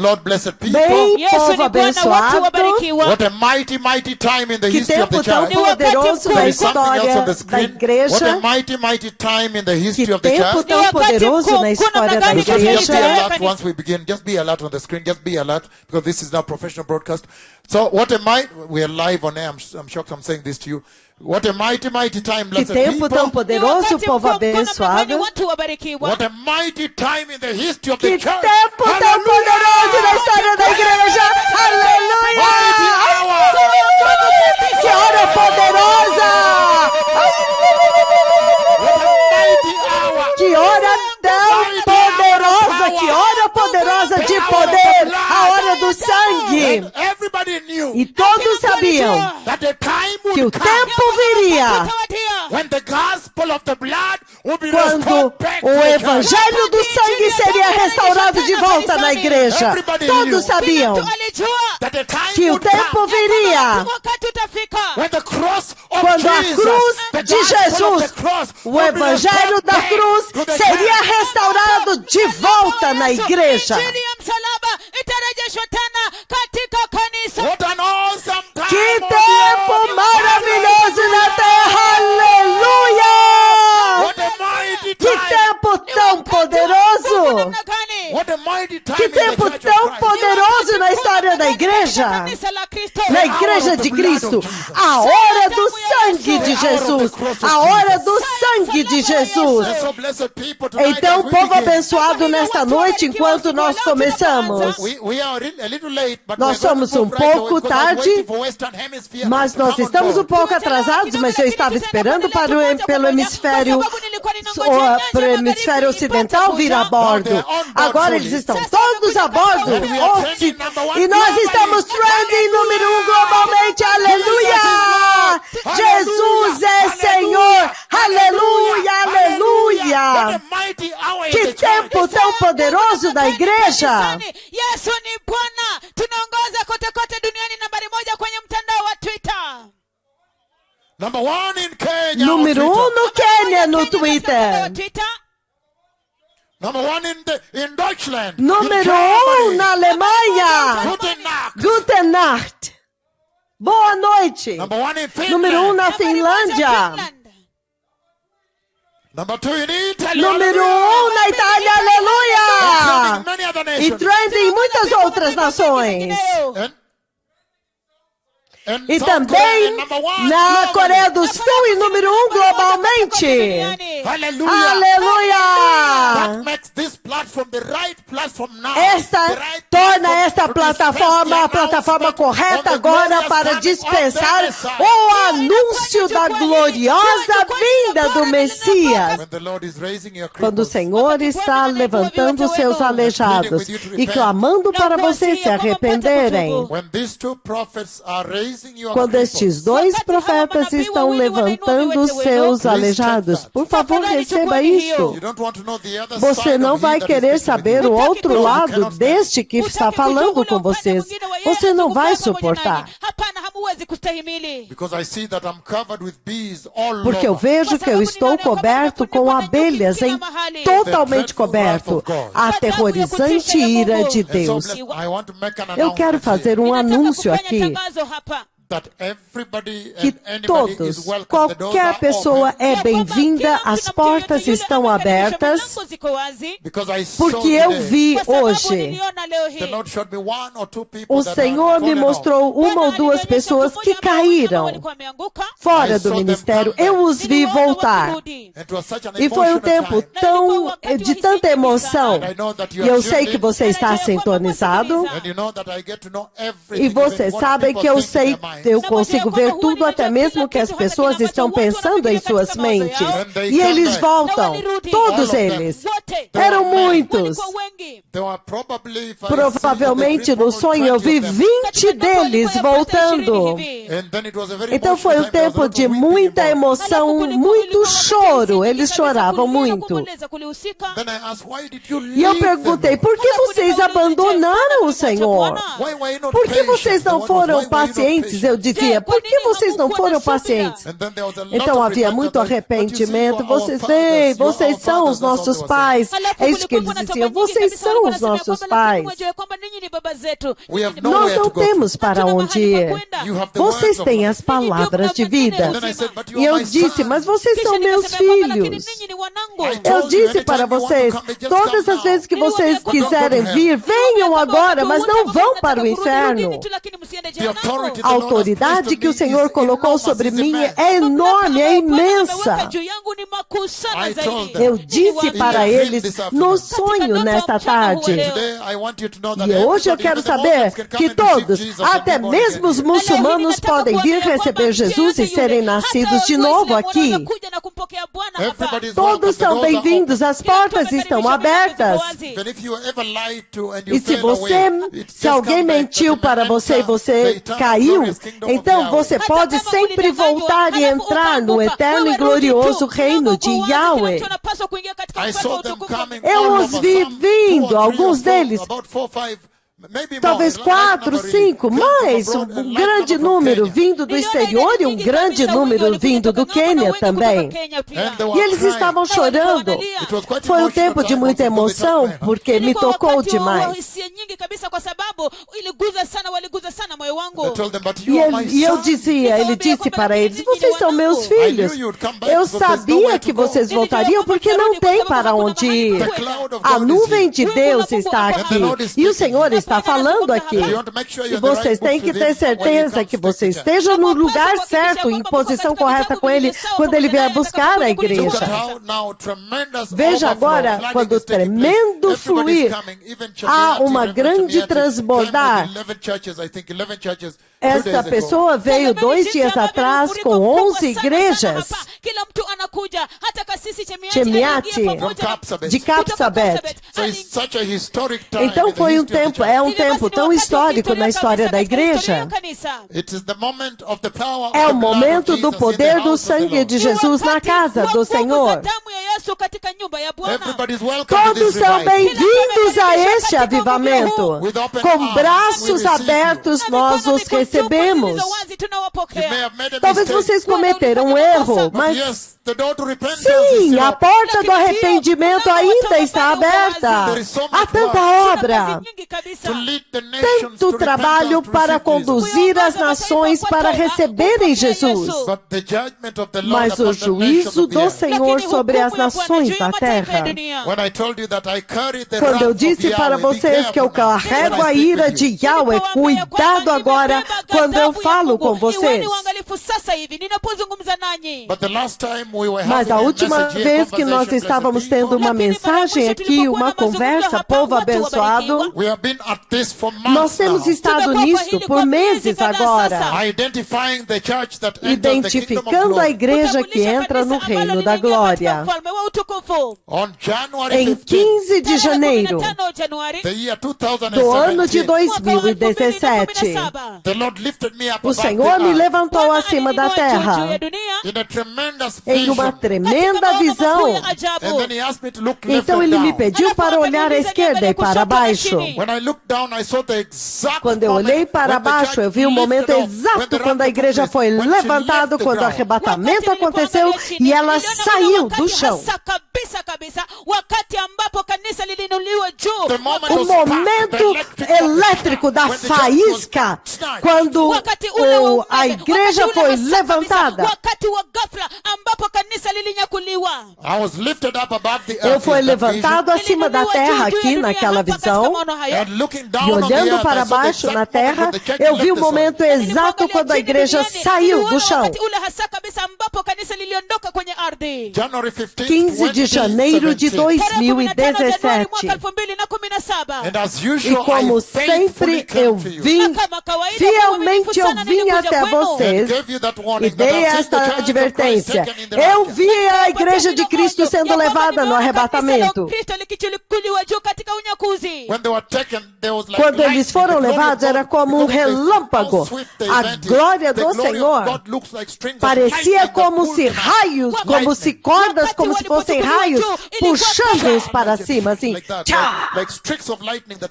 Lord, blessed people. Bem, Yesu povo ni Bwana, watu abençoado, wabarikiwa. What a mighty, mighty time in the que history of the tempo tão church. poderoso na There is something else história on the da screen. What a igreja. mighty, mighty time in the Que history of the tempo church. tão poderoso na história da So just be igreja. alert once we begin. Just be alert on the screen. Just be alert because this is now professional broadcast. So what a mighty, we are live on air. I'm shocked I'm saying this to you. What a mighty, mighty time, Que blessed tempo tão people. poderoso, povo abençoado. Watu wabarikiwa. What a mighty time in the history of Que the church. tempo tão Hallelujah! poderoso na história da igreja. Mighty hour. Aleluia! Que hora poderosa! What a mighty hour. Que hora tão poderosa! Que hora poderosa de poder! A hora do sangue! And everybody knew E todos sabiam that the time que o would come tempo viria when the gospel of the blood would be quando restored back to o the church. evangelho do sangue seria restaurado de volta na igreja. Todos sabiam That the time que o would tempo come viria Wakati utafika. when the cross of quando a Jesus, cruz the de gospel of Jesus, the cross, o would be evangelho restored da back cruz to the seria church. restaurado de volta na igreja. Injili ya msalaba itarejeshwa tena katika kanisa. What an awesome time! Que on the tempo earth. maravilhoso na terra! Aleluia! What a mighty Que time! tempo tão poderoso! Namna gani? What a mighty time Que in the tempo church of tão Christ. poderoso na história da igreja! Kanisa la Kristo. Na igreja de Cristo, a hora do sangue de Jesus, a hora do sangue de Jesus. And so, blessed people, tonight Então, as we povo begin, abençoado, nesta noite, enquanto nós começamos, we are a little late, but nós we're going somos to move right pouco away because I'm tarde, waiting for Western Hemisphere mas to nós come on estamos um board. pouco atrasados, mas eu estava esperando para pelo hemisfério ocidental vir a bordo. Agora eles estão todos a bordo. E nós estamos trending número 1 globalmente. Aleluia! Jesus é Senhor. Aleluia, What aleluia. a mighty hour in Que the church. tempo tão poderoso da igreja. Yesu ni Bwana. Tunaongoza kote kote duniani, nambari 1 kwenye mtandao wa Twitter. Number 1 in Kenya. on Número 1 Twitter. no Quênia, no Kenya katika mtandao wa Twitter. Twitter. Number 1 in Deutschland. in Número Germany. 1 na Alemanha. Guten Nacht. Guten Nacht. Boa noite. Number 1 in Finland. Número 1 na Nambari 1 Finlândia. Finland. Number 2 in Italy. Número 1 na Itália. Including Aleluia. many other E nations. trending em muitas outras nações. And E South Korea, também number 1 na globally. Coreia do Sul e número 1 globalmente. Hallelujah. Aleluia. That makes this platform the right platform now. Esta The right torna platform esta to plataforma a dispense the plataforma announcement correta of the agora glorious para coming of dispensar the Messiah. o anúncio da gloriosa vinda do Messias. When the Lord is raising your Quando o cripples, Senhor está levantando seus aleijados e clamando para vocês se arrependerem. when these two prophets are raising your Quando cripples, estes dois profetas estão levantando os seus aleijados, por favor, receba isto. you don't want to know the other Você side não of vai he that is querer speaking with saber you. o outro lado deste que está falando com vocês. Você não vai suportar. Hapana, hamuwezi kustahimili. Because I see that I'm covered with bees all Porque eu over. vejo que eu estou coberto com abelhas, totalmente coberto. A aterrorizante ira de And so, Deus. I want to make an Eu quero announcement fazer um Ninataka anúncio kufanya aqui. tangazo hapa. that everybody Que and anybody is todos, welcome. The doors qualquer are pessoa open. é bem-vinda, as portas estão abertas, Because I saw porque eu today, vi hoje. the Lord showed me 1 or 2 people O that Senhor had me fallen off. mostrou uma ou duas pessoas que caíram fora do ministério. Eu os vi voltar. It was such an E foi um emotional tempo time. de tanta emoção. And I know that you E are eu sei tuned que in. você está sintonizado. And you know that I get to know everything, E você even what sabe people que eu think in sei, their minds. eu consigo ver tudo, até mesmo que as pessoas estão pensando em suas mentes. E eles voltam, todos eles. Eram muitos. There were probably, if I Provavelmente see the no sonho eu vi 20 of them. 20 deles voltando. And then it was a very Então foi um emotional time. There was a tempo lot de of weeping muita involved. emoção, muito choro. Eles choravam muito. Then I asked, why did you E eu leave perguntei, them? por que vocês abandonaram o Senhor? Why were you not Por que patient? vocês não The one was, why foram were you not pacientes? patient? eu dizia, por que vocês não foram pacientes? Então havia muito arrependimento. Vocês são os nossos pais. É isso que eles diziam. Vocês são os nossos pais. Nós não temos para onde ir. Vocês têm as palavras de vida. E eu disse, mas vocês são meus filhos. Eu disse para vocês, todas as vezes que vocês quiserem vir, venham agora, mas não vão para o inferno. A autoridade que o Senhor colocou sobre mim é enorme, é imensa. Eu disse para eles no sonho nesta tarde. E hoje eu quero saber que todos, até mesmo os muçulmanos, podem vir receber Jesus e serem nascidos de novo aqui. Todos são bem-vindos, as portas estão abertas. E se alguém mentiu para você e você caiu, então você pode sempre voltar e entrar no eterno e glorioso reino de Yahweh. Eu os vi vindo, alguns deles, talvez 4, 5, mais um grande número vindo do exterior e um grande número vindo do Quênia também. E eles estavam chorando. Foi um tempo de muita emoção, porque me tocou demais. E eu dizia, ele disse para eles, vocês são meus filhos. Eu sabia que vocês voltariam porque não tem para onde ir. A nuvem de Deus está aqui. E o Senhor está falando aqui. E vocês têm que ter certeza que você esteja no lugar certo, em posição correta com Ele, quando Ele vier buscar a igreja. Veja agora, quando o tremendo fluir, há uma grande transbordar. Esta pessoa veio 2 dias atrás com 11 igrejas. Chemiati, de Kapsabet. Então foi um tempo tão histórico na história da igreja. É o momento do poder do sangue de Jesus na casa do Senhor. Todos são bem-vindos a este avivamento. Com braços abertos nós os recebemos. Talvez vocês cometeram um erro, mas sim, a porta do arrependimento ainda está aberta. Há tanta obra, tanto trabalho para conduzir as nações para receberem Jesus. Mas o juízo do Senhor sobre as nações da terra. Quando eu disse para vocês que eu carrego a ira de Yahweh, cuidado agora quando eu falo com vocês. Mas a última vez que nós estávamos tendo uma mensagem aqui, uma conversa, povo abençoado, nós temos estado nisto por meses agora, identificando a igreja que entra no reino da glória. Em 15 de janeiro do ano de 2017, o Senhor me levantou acima da terra em uma tremenda visão. Então Ele me pediu para olhar à esquerda e para baixo. Quando eu olhei para baixo, eu vi o momento exato quando a igreja foi levantada, quando o arrebatamento aconteceu e ela saiu do chão. O momento elétrico da faísca, quando a igreja foi levantada. Eu fui levantado acima da terra aqui naquela visão, e olhando para baixo na terra, eu vi o momento exato quando a igreja saiu do chão. 15 de janeiro de 2017. E como sempre eu vim, fielmente eu vim até vocês e dei esta advertência. Eu vi a igreja de Cristo sendo levada no arrebatamento. Quando eles foram levados, era como um relâmpago. A glória do Senhor parecia como se raios, como se cordas, como se fossem raios, puxando-os para cima, assim. Tchá!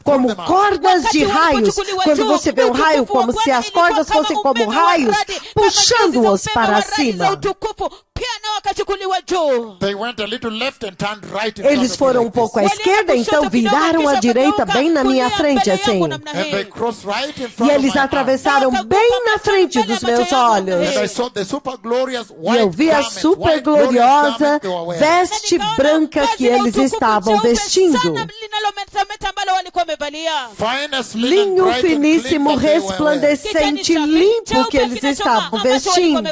Como cordas cordas de raios. Quando você vê um raio, como se as cordas fossem como raios, puxando-os para cima. Eles foram um pouco à esquerda, então viraram à direita, bem na minha frente, assim. E eles atravessaram bem na frente dos meus olhos. E eu vi a super gloriosa veste branca que eles estavam vestindo. Linho finíssimo, resplandecente, limpo que eles estavam vestindo.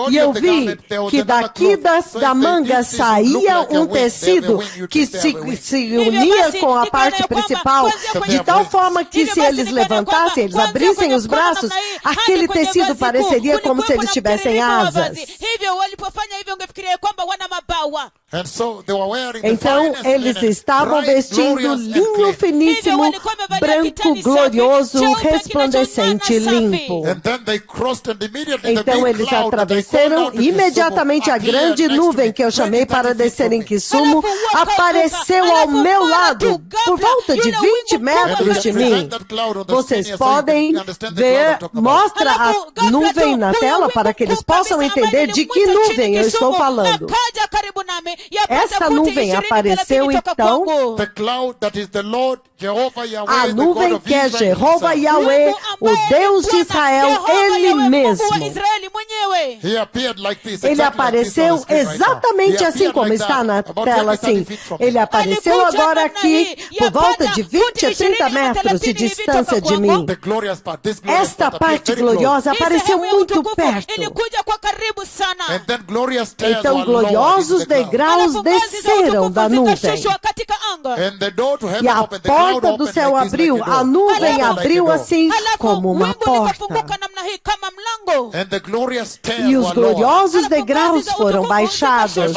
E eu vi que daqui da manga saía um tecido que se unia com a parte principal, de tal forma que se eles levantassem, eles abrissem os braços, aquele tecido pareceria como se eles tivessem asas. Então eles estavam vestindo linho finíssimo, branco, glorioso, resplandecente, limpo. Então eles atravessaram imediatamente a grande nuvem que eu chamei para descer em Kisumu, apareceu ao meu lado, por volta de 20 metros de mim. Vocês podem ver, mostra a nuvem na tela para que eles possam entender de que nuvem eu estou falando. Essa nuvem apareceu então, a nuvem que é Jeová Yahweh, o Deus de Israel, Ele mesmo. Ele apareceu exatamente assim como está na tela, assim. Ele apareceu agora aqui, por volta de 20 a 30 metros de distância de mim. Esta parte gloriosa apareceu muito perto. Então gloriosos degraus desceram da nuvem. E a porta do céu abriu, a nuvem abriu assim como uma porta. E os gloriosos degraus foram baixados.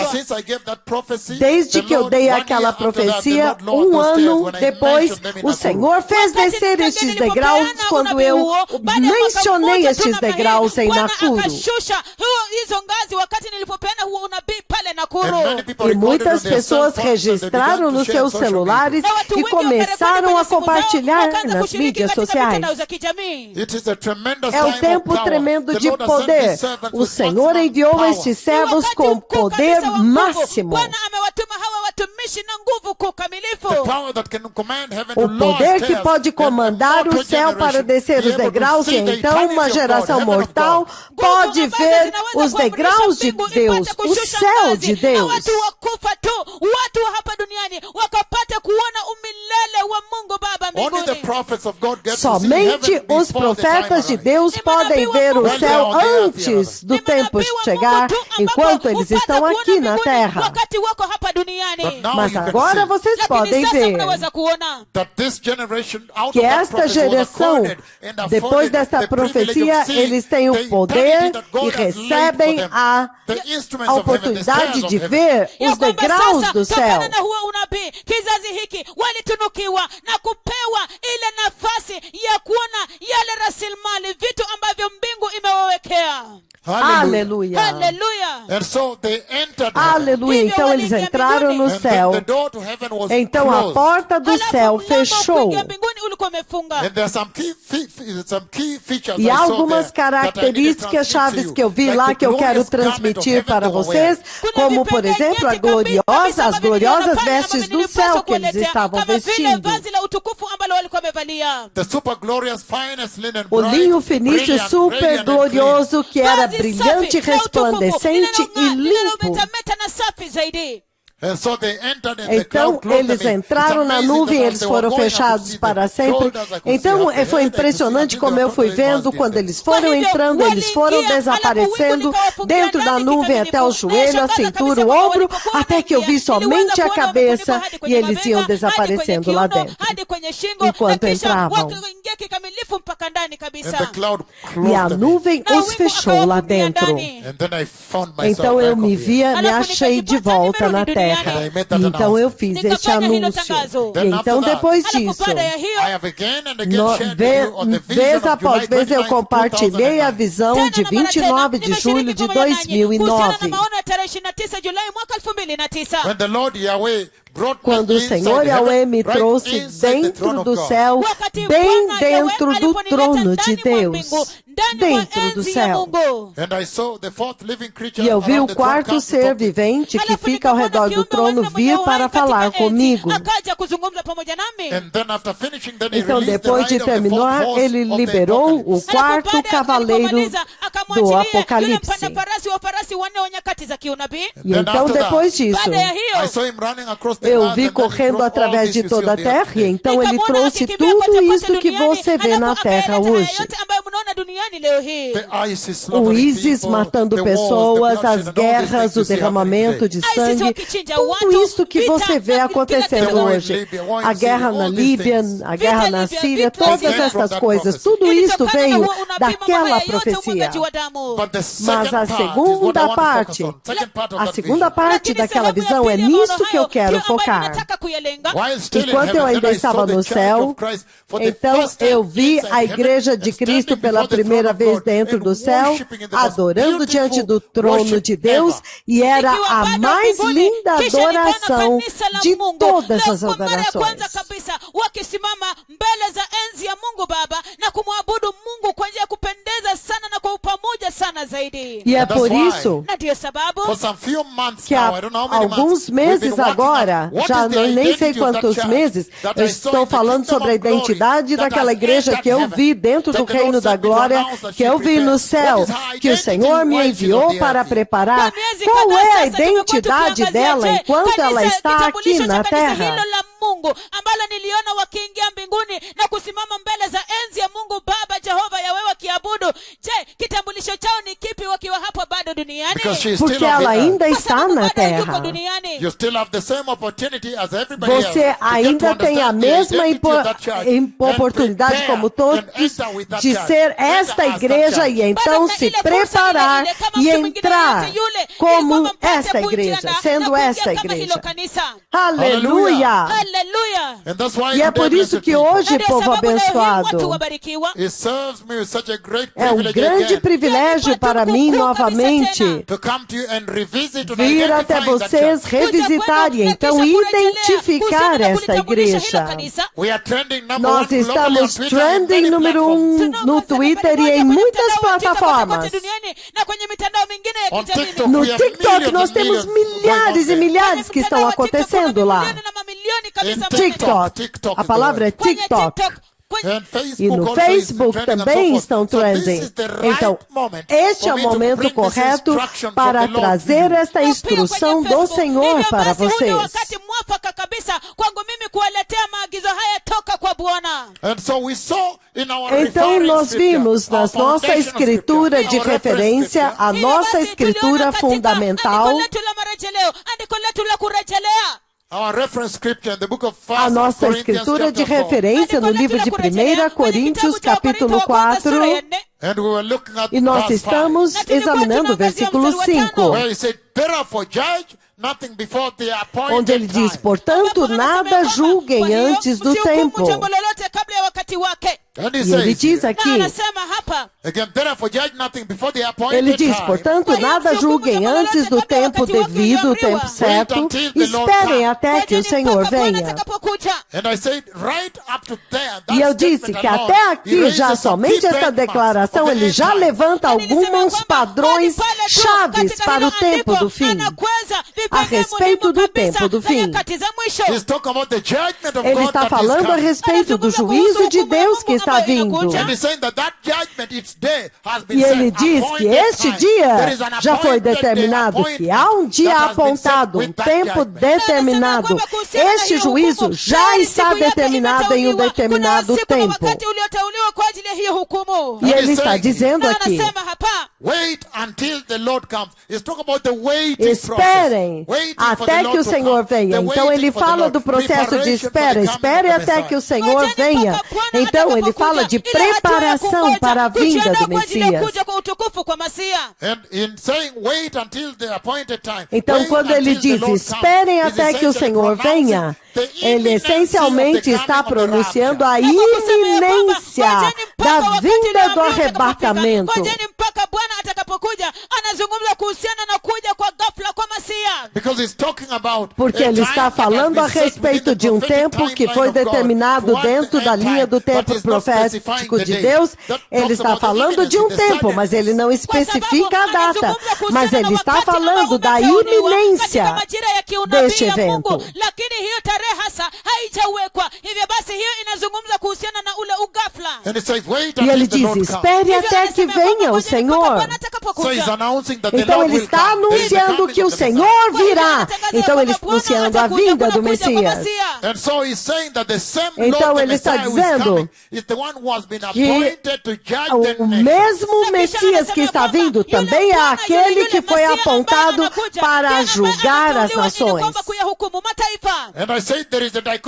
Desde que eu dei aquela profecia, um ano depois, o Senhor fez descer estes degraus quando eu mencionei estes degraus em Nakuru. E muitas pessoas registraram nos seus celulares e começaram a compartilhar nas mídias sociais. É um tempo tremendo de poder. O Senhor enviou estes servos com poder máximo. O poder que pode comandar o céu para descer os degraus, e então uma geração mortal pode ver os degraus de Deus, o céu de Deus. Somente os profetas de Deus podem ver o céu antes do tempo chegar, enquanto eles estão aqui na terra. Mas agora vocês podem ver que esta geração, depois desta profecia, eles têm o poder e recebem a oportunidade de ver os degraus do céu. Aleluia. Aleluia. Então eles entraram no céu. Então a porta do céu fechou. E há algumas características chaves que eu vi lá que eu quero transmitir para vocês, como por exemplo as gloriosas vestes do céu que eles estavam vestindo. O linho finíssimo super glorioso que era brilhante, resplandecente e limpo. Então eles entraram na nuvem, eles foram fechados para sempre. Então foi impressionante como eu fui vendo quando eles foram entrando, eles foram desaparecendo dentro da nuvem até o joelho, a cintura, o ombro, até que eu vi somente a cabeça e eles iam desaparecendo lá dentro enquanto entravam. E a nuvem os fechou lá dentro. Então eu me achei de volta na terra. Então eu fiz este anúncio. E então depois disso, vez após vez eu compartilhei a visão de 29 de julho de 2009. quando o Senhor Yahweh me trouxe dentro do céu, bem dentro do trono de Deus, dentro do céu. E eu vi o quarto ser vivente que fica ao redor do trono vir para falar comigo. Então, depois de terminar, ele liberou o quarto cavaleiro do Apocalipse. E então, depois disso, eu vi correndo através de toda a terra, e então ele trouxe tudo isso que você vê na terra hoje. O ISIS matando pessoas, as guerras, o derramamento de sangue, tudo isso que você vê acontecendo hoje. A guerra na Líbia, a guerra na Síria, todas essas coisas, tudo isso veio daquela profecia. Mas a segunda parte daquela visão é nisso que eu quero focar. Enquanto eu ainda estava no céu, então eu vi a Igreja de Cristo pela primeira vez dentro do céu, adorando diante do trono de Deus, e era a mais linda adoração de todas as adorações. E é por isso que há alguns meses agora, já nem sei quantos meses, eu estou falando sobre a identidade daquela igreja que eu vi dentro do reino da glória, que eu vi no céu, que o Senhor me enviou para preparar. Qual é a identidade dela enquanto ela está aqui na terra? Mungu ambalo niliona wakiingia mbinguni na kusimama mbele za enzi ya Mungu Baba Jehova Yahweh wakiabudu. Je, kitambulisho chao ni kipi wakiwa hapo bado duniani? Porque ela ainda está na terra. Você ainda tem a mesma oportunidade como todos de ser esta igreja e então se preparar e entrar como esta igreja, sendo esta igreja. Aleluia! E é por isso que hoje, povo abençoado, é um grande privilégio para mim novamente vir até vocês revisitar e então identificar esta igreja. Nós estamos trending número 1 no Twitter e em muitas plataformas. No TikTok nós temos milhares e milhares que estão acontecendo lá. TikTok. A palavra é TikTok. E no Facebook também estão trending. Então, este é o momento correto para trazer esta instrução do Senhor para vocês. Então, nós vimos na nossa escritura de referência, a nossa escritura fundamental, a nossa escritura de referência no livro de 1 Coríntios, capítulo 4, e nós estamos examinando o versículo 5, onde ele diz, portanto, nada julguem antes do tempo. E ele diz aqui, ele diz, portanto, nada julguem antes do tempo devido, o tempo certo, esperem até que o Senhor venha. E eu disse que até aqui, já somente esta declaração, ele já levanta alguns padrões chaves para o tempo do fim, a respeito do tempo do fim. Ele está falando a respeito do juízo de Deus que está vindo. E ele diz que este dia já foi determinado, que há um dia apontado, um tempo determinado. Este juízo já está determinado em um determinado tempo. E ele está dizendo aqui, esperem até que o Senhor venha. Então ele fala do processo de espera. Espere até que o Senhor venha. Então ele fala de preparação para a vinda do Messias. Então quando ele diz esperem até que o Senhor venha, ele essencialmente está pronunciando a iminência da vinda do arrebatamento. atakapokuja anazungumza kuhusiana na kuja kwa ghafla kwa Masia. Because he's talking about Porque ele está falando a respeito de tempo que foi determinado dentro da linha do tempo profético de Deus. Ele está falando de tempo, mas ele não especifica a data. Mas ele está falando da iminência deste evento. Lakini hiyo tarehe hasa haijawekwa. Hivyo basi hiyo inazungumza kuhusiana na ule ugafla. E ele diz, espere até que venha o Senhor. Então ele está anunciando que o Senhor virá. Então ele está anunciando a vinda do Messias. Então ele está dizendo que o mesmo Messias que está vindo também é aquele que foi apontado para julgar as nações.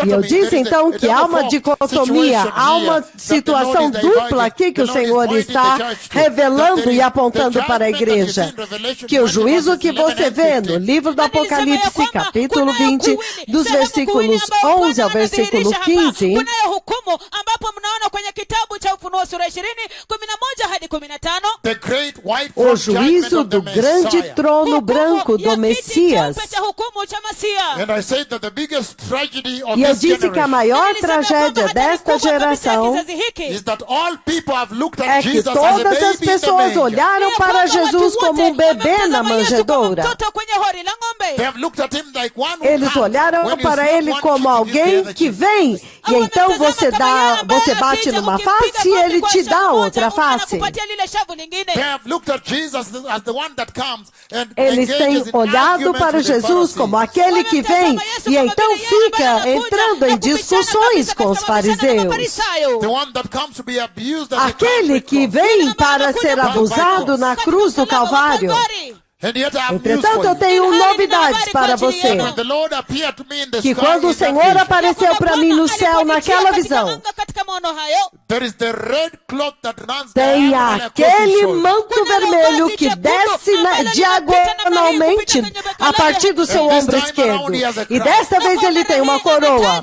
E eu disse então que há uma dicotomia, há uma situação dupla aqui que o Senhor está revelando e apontando para a igreja. Que o juízo que você vê no livro do Apocalipse, capítulo 20, dos versículos 11 ao versículo 15, o juízo do grande trono branco do Messias. E eu disse que a maior tragédia desta geração é que todas as pessoas olharam para Jesus como um bebê na manjedoura. Eles olharam para ele como alguém que vem, e então você bate numa face e ele te dá outra face. Eles têm olhado para Jesus como aquele que vem, e então fica entrando em discussões com os fariseus. Aquele que vem para ser abusado na cruz do Calvário. Entretanto, eu tenho novidades para você. Que quando o Senhor apareceu para mim no céu, naquela visão, tem aquele manto vermelho que desce diagonalmente a partir do seu ombro esquerdo. E desta vez ele tem uma coroa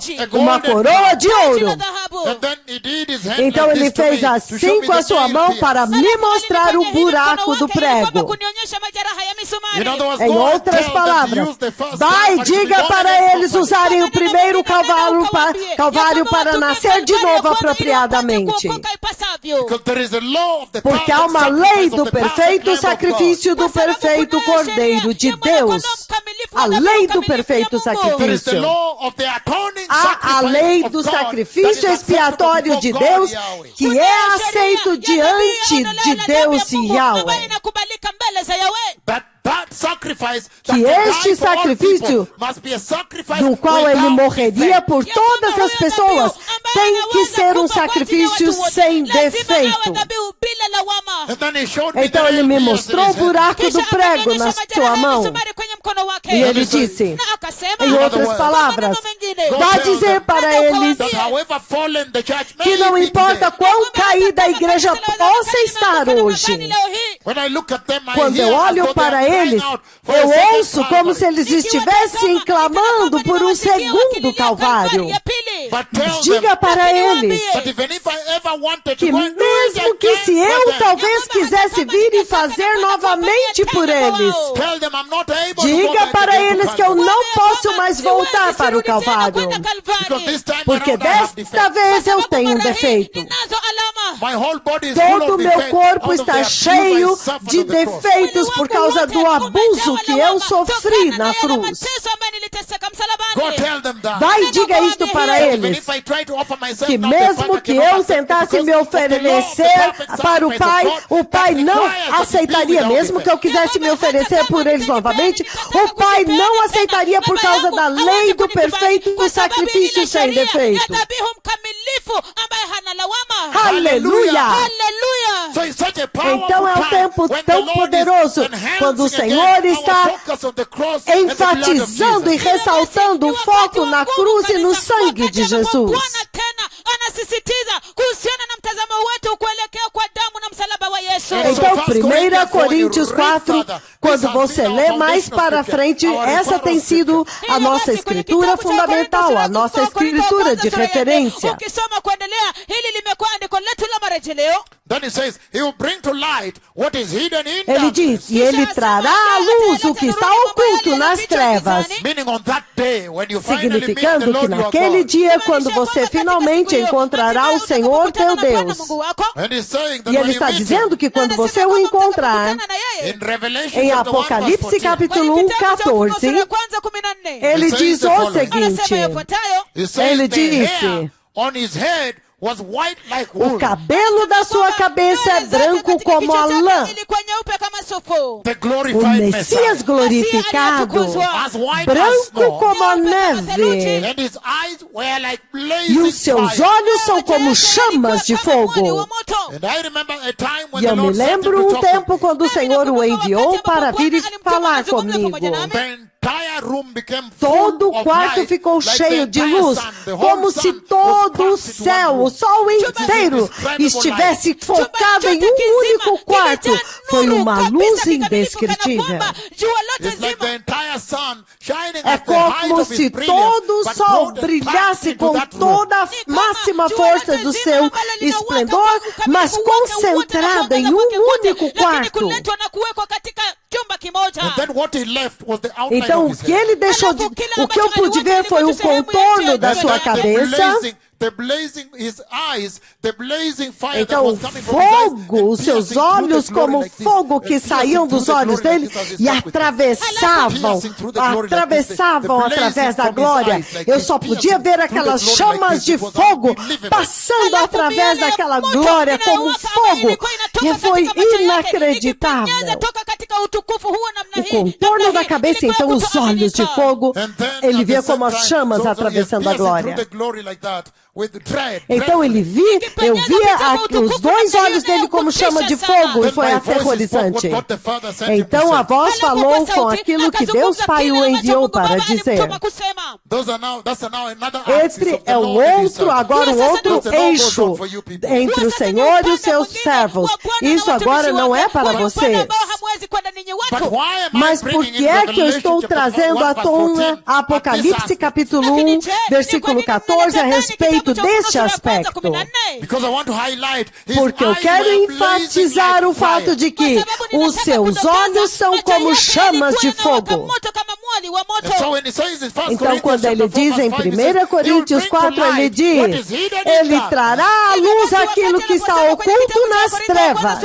de ouro. Então ele fez assim com a sua mão para me mostrar o buraco do prego. Em outras palavras, vai e diga para eles usarem o primeiro calvário para nascer de novo apropriadamente. Porque há uma lei do perfeito sacrifício do perfeito Cordeiro de Deus. A lei do perfeito sacrifício. Há a lei do sacrifício expiatório de Deus, que é aceito diante de Deus e Yahweh. Que este sacrifício, do qual ele morreria por todas as pessoas, tem que ser um sacrifício sem defeito. Então ele me mostrou o buraco do prego na sua mão. E ele disse, em outras palavras, vá dizer para eles que não importa quão caída a igreja possa estar hoje. Quando eu olho para eles, eu ouço como se eles estivessem clamando por um segundo Calvário. Diga para eles que mesmo que se eu talvez quisesse vir e fazer novamente por eles, diga para eles que eu não posso mais voltar para o Calvário, porque desta vez eu tenho um defeito. Todo o meu corpo está cheio de defeitos por causa do abuso que eu sofri na cruz. Vai e diga isto para eles, que mesmo que eu tentasse me oferecer para o Pai não aceitaria. Mesmo que eu quisesse me oferecer por eles novamente, o Pai não aceitaria por causa da lei do perfeito sacrifício sem defeito. Aleluia! Então é um tempo tão poderoso quando o Senhor está enfatizando e ressaltando o foco na cruz e no sangue de Jesus. Então, 1 Coríntios 4, quando você lê mais para frente, essa tem sido a nossa escritura fundamental, a nossa escritura de referência. Then he says, he will bring to light what is hidden in Ele darkness. diz, e ele trará à luz o que está oculto nas trevas. Meaning on that day, when you finally meet the Significando que Lord your naquele God. dia, quando você finalmente encontrará o Senhor teu Deus. And he's saying that E when ele you está meet dizendo him, que quando você o encontrar, in Revelation em chapter 1, verse Apocalipse 14, capítulo 1, 14, ele diz o seguinte, ele disse, on his head was white like o wool. cabelo da sua cabeça é branco como a lã. The O glorified Messias Messiah. glorificado, As white as branco snow. como a neve, And his eyes were like e blazing os seus fire. olhos são como chamas de fogo. And I remember a time when E the eu me Lord sent him lembro to um talk to tempo me. quando o Senhor o enviou para vir e falar comigo. The entire room became Todo full o of quarto light, ficou like cheio the de entire luz, sun, the whole como sun se was todo o packed into céu, one o room. sol inteiro, estivesse focado em um único quarto. Foi uma luz indescritível. It's like the entire sun shining É at the height como of his se brilliance, todo o but sol brought and brilhasse packed into com that room. toda a máxima força do seu esplendor, mas concentrado em um único quarto. And then what he left was the outline Então, of o his que head. ele deixou de, o que eu pude ver foi o contorno da And sua then cabeça. the blazing, his eyes, the blazing fire that Então, was coming from his eyes, fogo, and os seus piercing through the olhos glory como like this, fogo and que piercing saíam through dos the olhos glory dele like this as he e stuck with them. atravessavam, Piercing through the glory like this, atravessavam the blazing através da from his glória. eyes like Eu this, só podia piercing ver through aquelas the glory chamas like this. de It was fogo unbelievable. passando através daquela glória como fogo. E foi inacreditável. O contorno da cabeça, então os olhos de fogo, And then, ele at via the como same as time, chamas so he's atravessando a piercing glória. through the glory like that, with dread, Então ele eu via os dois olhos dele como chama de fogo e foi aterrorizante. Então a voz falou com aquilo que Deus Pai o enviou para dizer. Este é o outro, agora o outro eixo entre o Senhor e os seus servos. Isso agora não é para vocês. Mas por que é que eu estou trazendo à tona Apocalipse capítulo 1, versículo 14, a respeito deste aspecto? Porque eu quero enfatizar o fato de que os seus olhos são como chamas de fogo. Então, quando ele diz em 1 Coríntios 4, ele diz, ele trará à luz aquilo que está oculto nas trevas.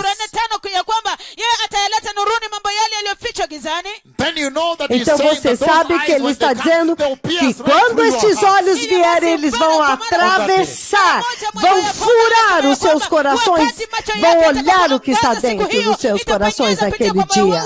Então você sabe que ele está dizendo que quando estes olhos vierem, eles vão atravessar, vão furar os seus corações, vão olhar o que está dentro dos seus corações naquele dia.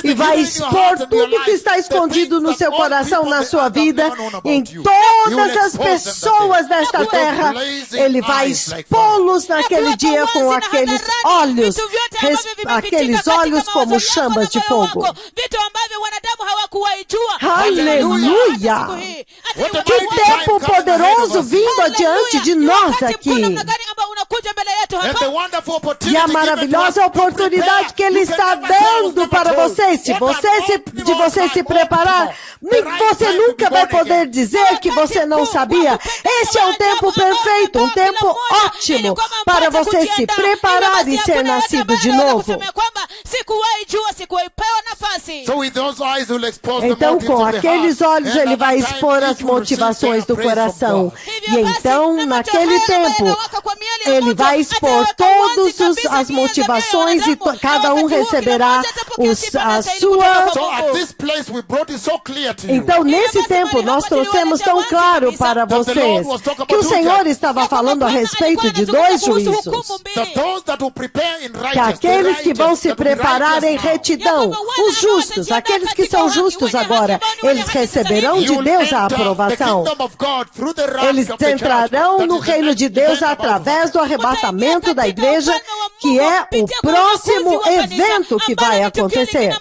E vai expor tudo que está escondido no seu coração, na sua vida, em todas as pessoas desta terra. Ele vai expô-los naquele dia com aqueles olhos como chamas de fogo. Aleluia! Que tempo poderoso vindo adiante de nós aqui. E a maravilhosa oportunidade que Ele está dando para vocês. Se você se preparar, você nunca vai poder dizer que você não sabia. Este é um tempo perfeito, um tempo ótimo para você se preparar e ser nascido de novo. Então, com aqueles olhos, ele vai expor as motivações do coração. E então, naquele tempo, ele vai expor todas as motivações e cada um receberá a sua. Então, nesse tempo, nós trouxemos tão claro para vocês que o Senhor estava falando a respeito de dois juízos. Que aqueles que vão se preparar em retidão, os justos, aqueles que são justos agora, eles receberão de Deus a aprovação. Eles entrarão no reino de Deus através do arrebatamento da igreja, que é o próximo evento que vai acontecer.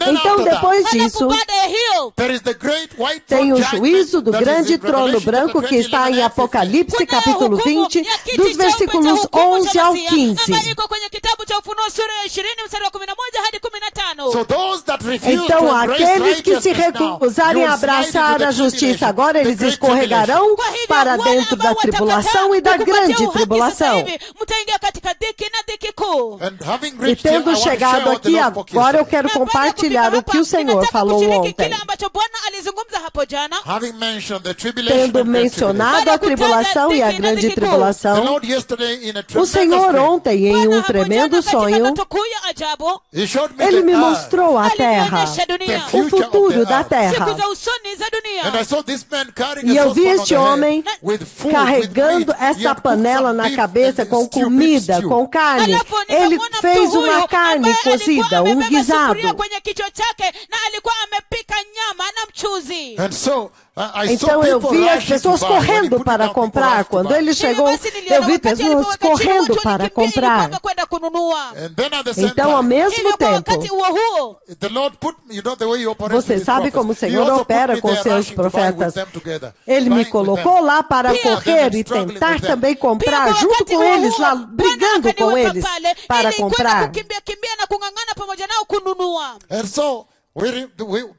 then Então, after depois that, disso, halafu baada ya hiyo there is the great white tem o throne juízo do judgment that is grande in trono Revelation branco chapter que está 20, em 11 and 15. Apocalipse, kunayo capítulo hukumu 20, ya kiti dos cheupe cha versículos hukumu cha 11 ao Masia, 15. ambayo iko kwenye kitabu cha Ufunuo sura ya 20 mstari wa 11 hadi 15. So those that refuse Então, to embrace aqueles que se righteousness now, recusarem you a will slide abraçar into a the justiça, tribulation, agora eles the great escorregarão Kwa hivyo para wale dentro da ambao tribulação watakataa e da kukupatia grande uhaki sasa tribulação. hivi, mtaingia katika dhiki na dhiki kuu. And having E reached here, I tendo want to share chegado what the aqui, Lord spoke agora eu yesterday. quero Na baada ya compartilhar kufika o que o hapa, Senhor ninataka falou kushiriki ontem. kile ambacho Bwana alizungumza hapo jana. Having mentioned the tribulation Tendo and great tribulation. mencionado a tribulação e a grande The tribulação, Lord yesterday in a o tremendous Senhor dream, ontem, em Bwana um hapo tremendo jana katika sonho, ndoto kuu ya ajabu, He showed me Ele the me earth, mostrou a terra, alinionyesha dunia, the o futuro da siku terra. za usoni za dunia. and I saw this man carrying E a eu vi saucepan on este the homem head with food, carregando with meat. He esta had cooked panela some na beef cabeça and com stew, beef comida, stew. com carne. Alafu Ele nikamwona fez mtu uma huyu carne ambaye alikuwa cozida, um amebeba sufuria guisado. kwenye kichwa chake na alikuwa amepika nyama na mchuzi. And so I saw Então eu people vi as rushing pessoas to buy. When he correndo put it para down, people comprar. rushed to Quando buy. ele chegou, Basi niliona eu vi wakati pessoas alipoweka chini, correndo watu para walikimbia ili comprar. kwamba kwenda kununua. And then at the same Então, ao time, mesmo Hivyo kwa wakati tempo, huo huo, the Lord put, you know the way he operates Você with his sabe prophets. como o He Senhor also put opera me com there seus rushing to buy with profetas. them together, Ele buying me with colocou them. lá para Pia, correr e struggling tentar with them. também comprar pia junto wakati com huo eles, huo, lá Bwana brigando com akaniweka eles pale, para ili kwenda comprar. kukimbia na kung'ang'ana pamoja nao kununua. And so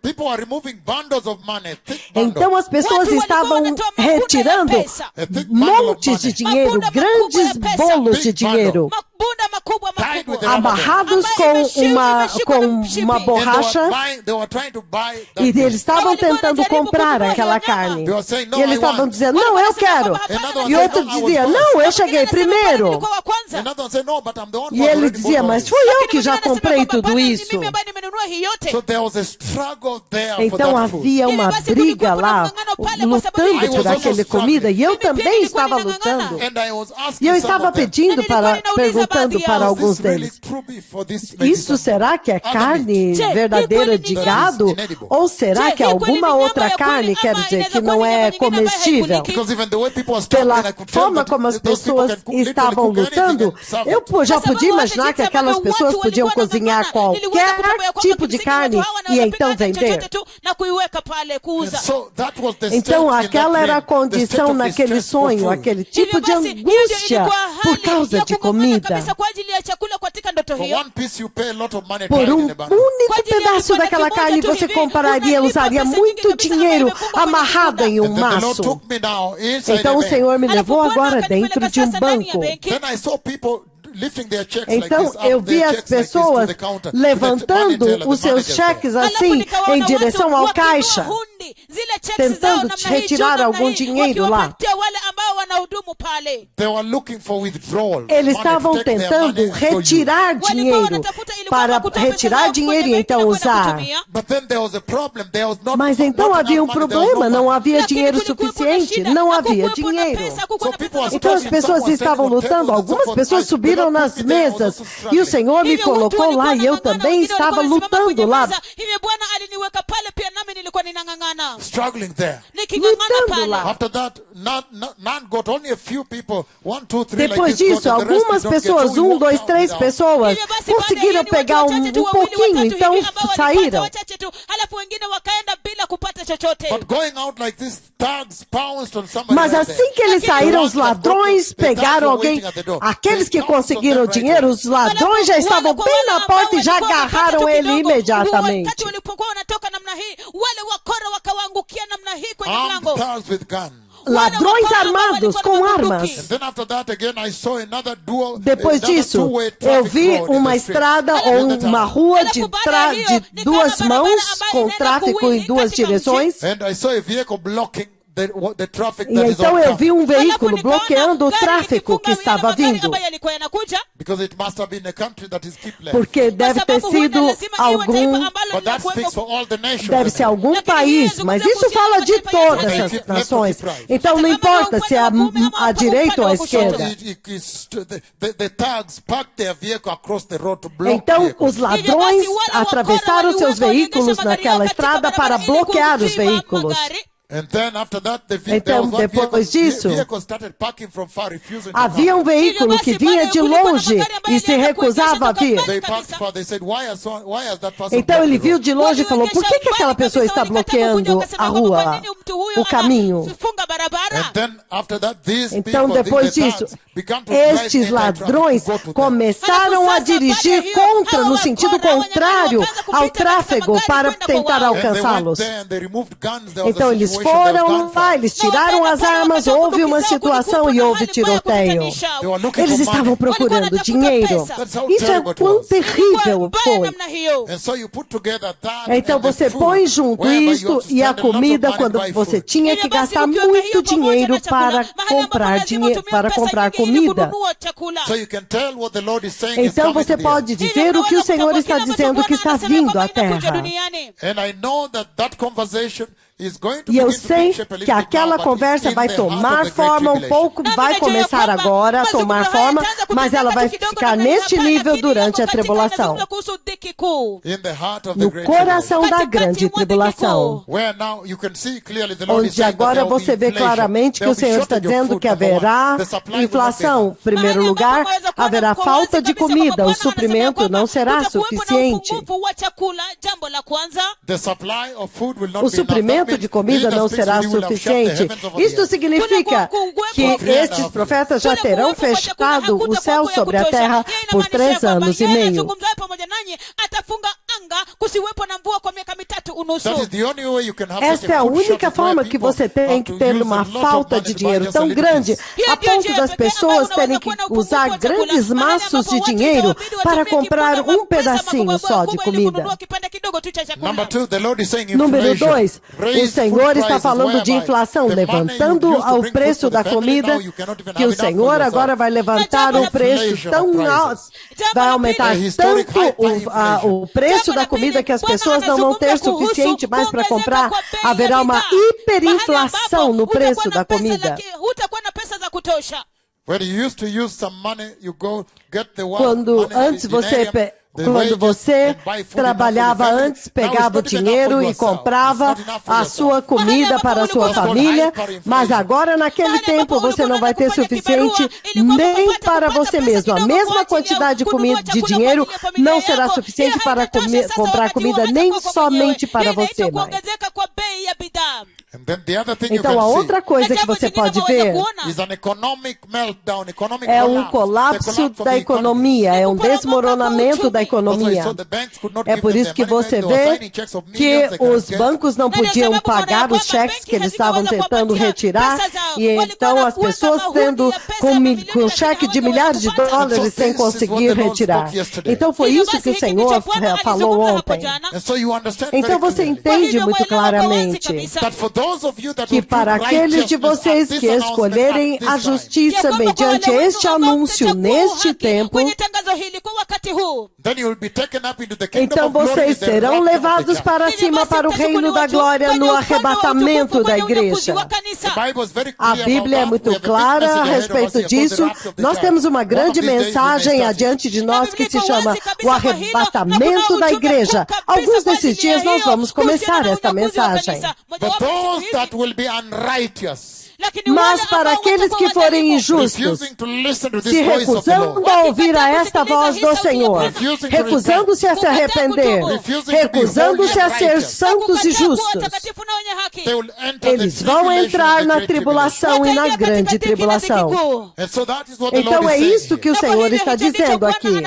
people are removing bundles of money, thick bundles. Então as pessoas Watu estavam walikuwa wanatoa mabunda retirando ya pesa. A thick bundle of montes de money. dinheiro, Mabunda grandes makubwa ya pesa. bolos de Big bundle. dinheiro, Mabunda makubwa Tied with makubwa. a rubber amarrados Ambayo com uma imeshikwa na borracha, They were trying to buy that e thing. eles estavam Então, ele tentando jaribu comprar kununua aquela hiyo carne. They were saying, no, E eles I estavam want. dizendo, não, eu quero. Another E one outro said, no, I dizia, was não, eu first. cheguei primeiro. Nilikuwa wa kwanza. Another one said, no, but I'm the one E who has ele already dizia, bought all mas this. fui eu Lakini que já mwingine anasema comprei kwamba, tudo "Bwana, ni isso. mimi ambaye nimenunua hii yote." So there was a struggle there for Então that food. havia uma Ele briga vai se lá, lutando por aquela comida, e eu também estava lutando. And I was E asking eu some estava of them, pedindo perguntando para is alguns this really deles, true beef for this isso medicine? será que é Other carne meat. verdadeira de gado? Ou será que é alguma outra carne, quer dizer, que não é comestível? Because even the way people are struggling, Pela I could tell forma that como as those people pessoas can literally estavam cook anything lutando, and serve eu it. já podia imaginar que aquelas pessoas podiam cozinhar qualquer tipo de carne e então vender. And so that was the Então state in aquela that era a dream, the state condição of naquele distress for sonho, food. aquele tipo de angústia por causa de comida. For one piece you pay a lot of money Por tied um in a bundle. único pedaço daquela carne você compraria, usaria muito dinheiro amarrado em um And then the Lord maço. took me now inside Então a o bank. Senhor me levou agora dentro de um banco. Then I saw people lifting their checks like Então this, up eu their vi as checks like this to pessoas the counter, to the money levantando teller, the os seus manager there. cheques assim em direção ao caixa, tentando retirar algum dinheiro lá. They were looking for withdrawal. Eles money to estavam take their tentando money and go use. retirar dinheiro para retirar dinheiro e então usar. But then there was a problem. There was not, Mas então not havia um enough money, there was problema, no não money. havia dinheiro suficiente, não havia dinheiro. Então as pessoas estavam lutando, algumas pessoas subiram nas mesas e o Senhor me colocou lá e eu também estava lutando lá, Struggling there. lutando lá. After that, none got, only a few people, 1, 2, 3 Depois like this disso, got, and the rest algumas did not get. pessoas, So we 1, 2, walked out 3 without. pessoas, conseguiram pegar um pouquinho, então saíram. But going out like this, thugs pounced on somebody Mas right assim que there. eles saíram, os ladrões pegaram alguém. Aqueles que conseguiram dinheiro, os ladrões já estavam bem na porta e já agarraram ele imediatamente. Armed thugs with guns. Ladrões armados com armas. And then after that again, I saw another dual. Depois another disso, two-way eu traffic vi road in uma the street. estrada ou At the uma time. rua de duas mãos, com tráfego em duas direções. And I saw a vehicle blocking the traffic E that is então on eu top. vi um veículo bloqueando o tráfego que estava vindo. Because it must have been a country that is keep-left. Porque deve ter sido algum, But that speaks for all the nations. deve ser algum país, mas isso fala de todas as nações. Então não importa se é a direita ou a So esquerda. the thugs parked their vehicle across the road to block Então vehicles. os ladrões atravessaram seus veículos naquela estrada para bloquear os veículos. Então, depois disso, havia um veículo que vinha de longe e se recusava a vir. Então ele viu de longe e falou, por que aquela pessoa está bloqueando a rua, o caminho? Então, depois disso, estes ladrões começaram a dirigir no sentido contrário ao tráfego para tentar alcançá-los. Então eles foram lá, eles tiraram as armas, houve uma situação e houve tiroteio. Eles estavam procurando dinheiro. Isso é quão terrível foi. Então você põe junto isto e a comida quando você tinha que gastar muito dinheiro para comprar comida. Então você pode dizer o que o Senhor está dizendo que está vindo à terra. E eu sei que aquela conversa vai tomar forma um pouco, vai começar agora a tomar forma, mas ela vai ficar neste nível durante a tribulação. No coração da grande tribulação. Onde agora você vê claramente que o Senhor está dizendo que haverá inflação. Em primeiro lugar, haverá falta de comida. O suprimento não será suficiente. O suprimento de comida não será suficiente. Isto significa que estes profetas já terão fechado o céu sobre a terra por 3 anos e meio. Esta é a única forma que você tem que ter uma falta de dinheiro tão grande, a ponto das pessoas terem que usar grandes maços de dinheiro para comprar um pedacinho só de comida. Número 2, o Senhor está falando de inflação, levantando o preço da comida, que o Senhor agora vai levantar o preço tão alto, vai aumentar tanto o preço da comida que as pessoas não vão ter suficiente mais para comprar. Haverá uma hiperinflação no preço da comida. Quando antes você trabalhava antes, pegava o dinheiro e comprava a sua comida para a sua família, mas agora naquele tempo você não vai ter suficiente nem para você mesmo. A mesma quantidade de dinheiro não será suficiente para comprar comida nem somente para você mais. Então a outra coisa que você pode ver é um colapso da economia, é um desmoronamento da economia. É por isso que você vê que os bancos não podiam pagar os cheques que eles estavam tentando retirar, e então as pessoas tendo com cheque de milhares de dólares sem conseguir retirar. Então foi isso que o Senhor falou ontem. Então você entende muito claramente que para aqueles de vocês que escolherem a justiça mediante este anúncio neste tempo, então vocês serão levados para cima para o reino da glória no arrebatamento da igreja. A Bíblia é muito clara a respeito disso. Nós temos uma grande mensagem adiante de nós que se chama o arrebatamento da igreja. Alguns desses dias nós vamos começar esta mensagem. Mas para aqueles que forem injustos, se recusando a ouvir a esta voz do Senhor, recusando-se a se arrepender, recusando-se a ser santos e justos, eles vão entrar na tribulação e na grande tribulação. Então é isto que o Senhor está dizendo aqui.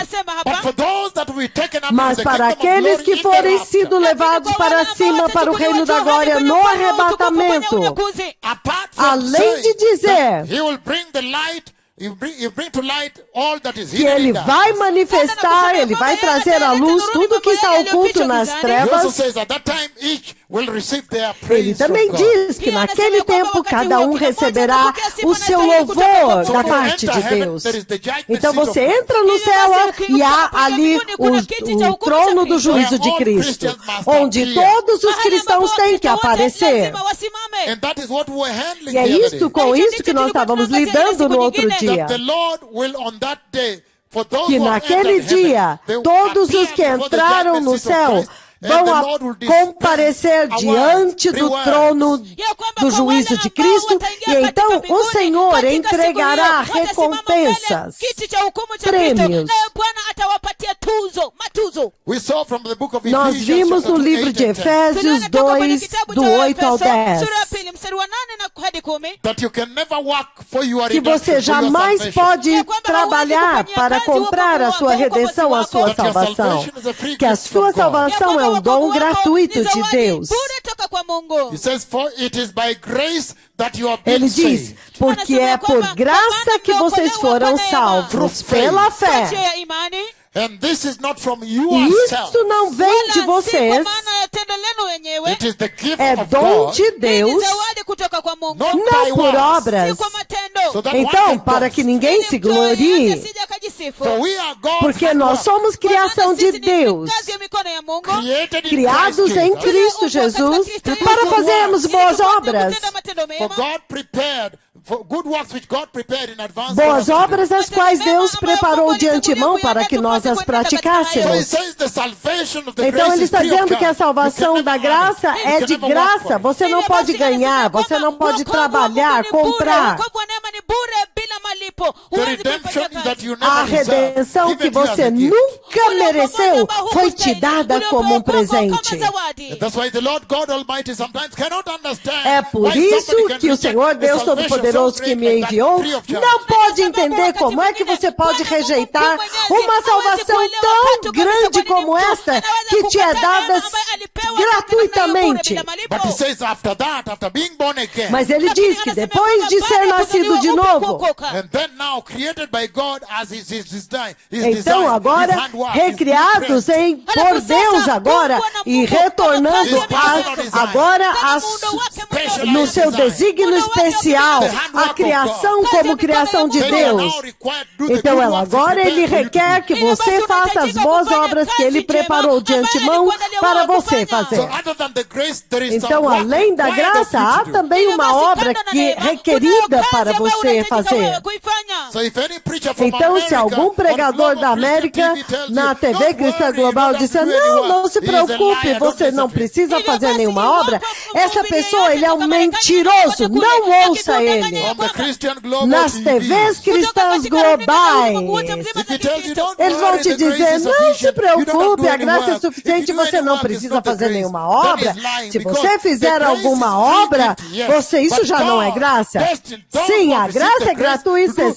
Mas para aqueles que forem sido levados para cima para o reino da glória no arrebatamento, além de dizer que ele vai manifestar, ele vai trazer à luz tudo que está oculto nas trevas. Ele também diz que naquele tempo cada um receberá o seu louvor da parte de Deus. Então você entra no céu e há ali o trono do juízo de Cristo, onde todos os cristãos têm que aparecer. E é com isso que nós estávamos lidando no outro dia. Que naquele dia, todos os que entraram no céu vão comparecer diante do trono do juízo de Cristo, e então o Senhor entregará recompensas, prêmios. Nós vimos no livro de Efésios 2, do 8 ao 10, que você jamais pode trabalhar para comprar a sua redenção, a sua salvação, que a sua salvação é um dom gratuito de Deus. Ele diz, porque é por graça que vocês foram salvos, pela fé. E isso não vem de vocês, é dom de Deus, não por obras. Então, para que ninguém se glorie, porque nós somos criação de Deus, criados em Cristo Jesus, para fazermos boas obras. Boas obras as quais Deus preparou de antemão para que nós as praticássemos. Então ele está dizendo que a salvação da graça é de graça. Você não pode ganhar, você não pode trabalhar, comprar. A redenção que você nunca mereceu foi te dada como um presente. É por isso que o Senhor Deus Todo-Poderoso que me enviou não pode entender como é que você pode rejeitar uma salvação tão grande como esta, que te é dada gratuitamente. Mas ele diz que depois de ser nascido de novo, então agora recriados por Deus agora e retornando agora no seu desígnio especial, a criação como criação de Deus. Então agora ele requer que você faça as boas obras que ele preparou de antemão para você fazer. Então, além da graça, há também uma obra que é requerida para você fazer. Então, se algum pregador da América na TV Cristã Global disser, não se preocupe, você não precisa fazer nenhuma obra, essa pessoa, ele é um mentiroso, não ouça ele. Nas TVs cristãs globais, eles vão te dizer, não se preocupe, a graça é suficiente, você não precisa fazer nenhuma obra. Se você fizer alguma obra, isso já não é graça. Sim, a graça é gratuita,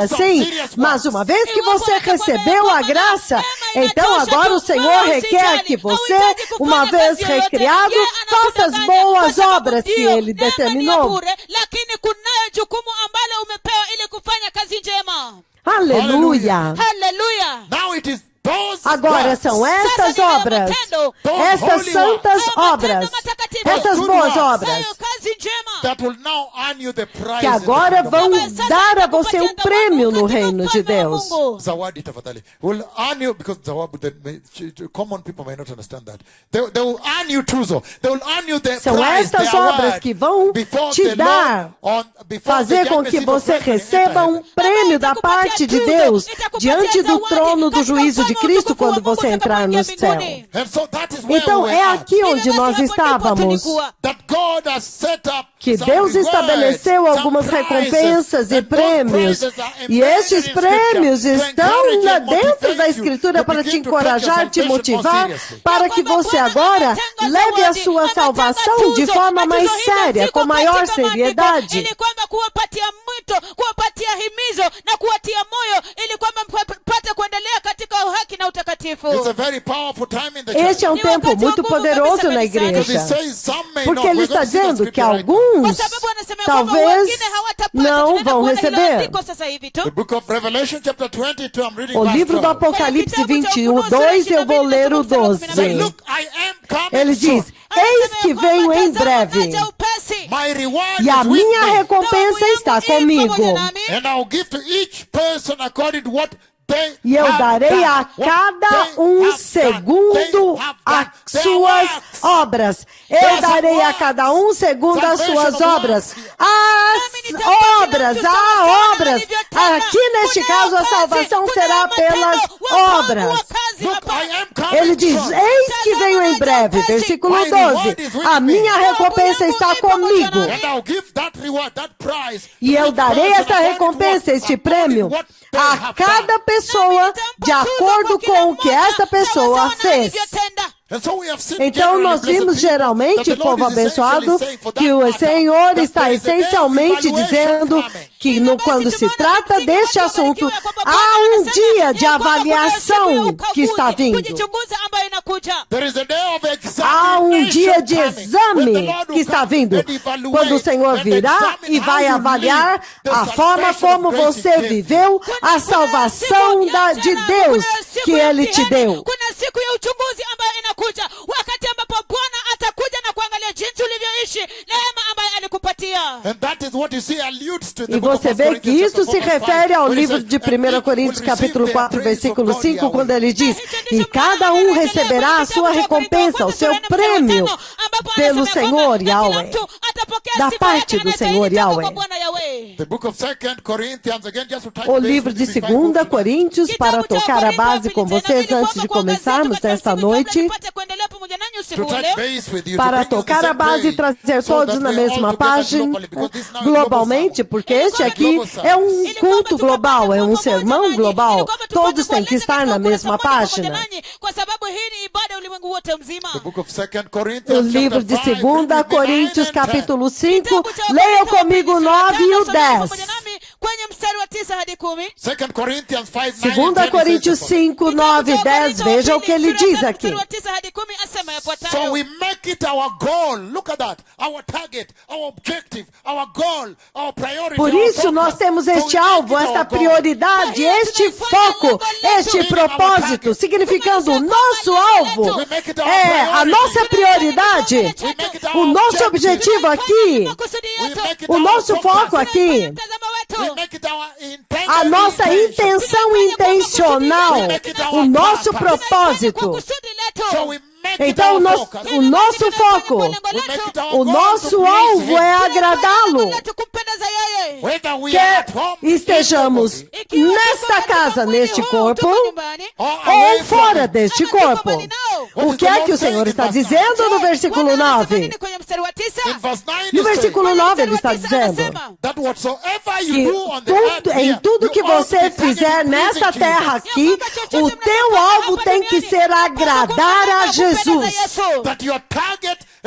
sim, mas uma vez que você recebeu a graça, então agora o Senhor requer que você, uma vez recriado, faça as boas obras que Ele determinou. Aleluia! Agora são estas obras, estas santas obras, estas boas obras, que agora vão dar a você um prêmio no reino de Deus. São estas obras que vão te dar, fazer com que você receba um prêmio da parte de Deus diante do trono do juízo de Cristo quando você entrar no céu. Então é aqui onde nós estávamos, que Deus estabeleceu algumas recompensas e prêmios, e estes prêmios estão dentro da Escritura para te encorajar, te motivar, para que você agora leve a sua salvação de forma mais séria, com maior seriedade. Este é um tempo muito poderoso na igreja, porque ele está dizendo que alguns talvez não vão receber. O livro do Apocalipse 22, eu vou ler o 12. Ele diz, eis que venho em breve, e a minha recompensa está comigo. E eu darei a cada um segundo as suas obras. Eu darei a cada um segundo as suas obras. As obras, há obras. Aqui neste caso a salvação será pelas obras. kazi Look, hapa. I am coming Ele diz, soon. eis que venho em breve, versículo 12, a minha recompensa está comigo, And I'll give that reward, that prize, e eu darei esta recompensa, este prêmio, a cada pessoa, de acordo com o que esta pessoa fez. And so we have seen Então nós vimos geralmente, povo abençoado, que o Senhor está essencialmente dizendo que quando se trata deste assunto, há um dia de avaliação que está vindo. Há um dia de exame que está vindo, quando o Senhor virá e vai avaliar a forma como você viveu a salvação de Deus que Ele te deu. Wakati ambapo Bwana atakuja na kuangalia jinsi ulivyoishi neema ambayo alikupatia. E você vê que isso se refere ao livro de 1 Coríntios capítulo 4, versículo 5, quando ele diz, e cada um receberá a sua recompensa, o seu prêmio pelo Senhor Yahweh, da parte do Senhor Yahweh. O livro de 2 Coríntios, para tocar a base com vocês antes de começarmos esta noite, para tocar a base e trazer todos na mesma página, globalmente, porque este aqui é um culto global, é um sermão global. Todos têm que estar na mesma página. O livro de 2 Coríntios, capítulo 5, leiam comigo o 9 e o 10. 2 Coríntios 5, 9 e 10, veja o que ele diz aqui. So we make it our goal. Look at that. Our target, our objective, our goal, our priority. Por isso nós temos este alvo, esta prioridade, este foco, este propósito, significando o nosso alvo, a nossa prioridade, o nosso objetivo aqui, o nosso foco aqui, a nossa intenção intencional, o nosso propósito. Então, o nosso foco, o nosso alvo é agradá-lo. Quer estejamos nesta casa, neste corpo, ou fora deste corpo. O que é que o Senhor está dizendo no versículo 9? No versículo 9 ele está dizendo que em tudo que você fizer nesta terra aqui, o teu alvo tem que ser agradar a Jesus.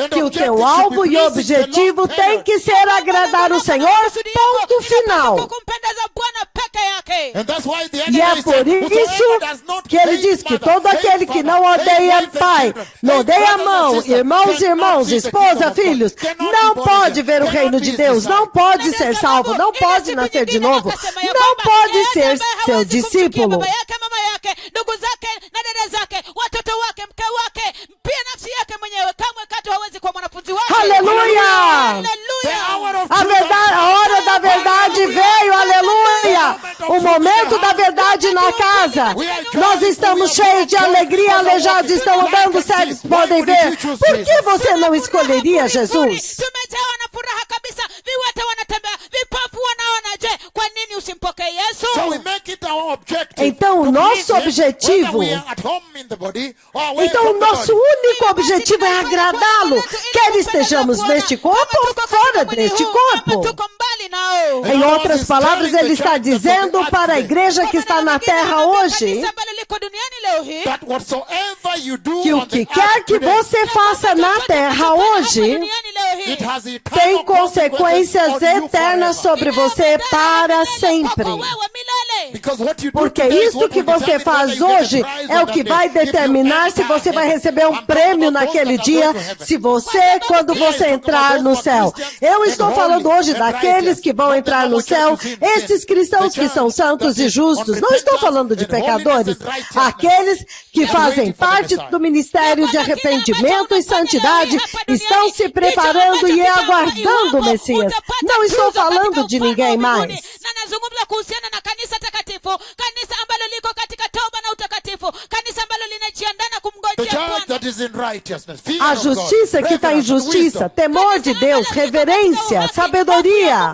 Que o teu alvo e objetivo tem que ser agradar o Senhor, ponto final. E é por isso que ele diz que todo aquele que não odeia pai, não odeia mão, irmãos, esposa, filhos, não pode ver o reino de Deus, não pode ser salvo, não pode nascer de novo, não pode ser seu discípulo. Aleluia! A hora da verdade veio, aleluia! O momento da verdade na casa. Nós estamos cheios de alegria, aleijados estão andando cegos, podem ver. Por que você não escolheria Jesus? Então o nosso objetivo, o nosso único objetivo é agradá-lo, quer estejamos neste corpo ou fora deste corpo. Em outras palavras, ele está dizendo para a igreja que está na terra hoje, que o que quer que você faça na terra hoje, tem consequências eternas sobre você para sempre. Porque isto que você faz hoje é o que vai determinar se você vai receber um prêmio naquele dia, quando você entrar no céu. Eu estou falando hoje daqueles que vão entrar no céu, esses cristãos que são santos e justos. Não estou falando de pecadores. Aqueles que fazem parte do ministério de arrependimento e santidade estão se preparando e aguardando o Messias. Não estou falando de ninguém mais. A justiça que está em justiça, temor de Deus, reverência, sabedoria.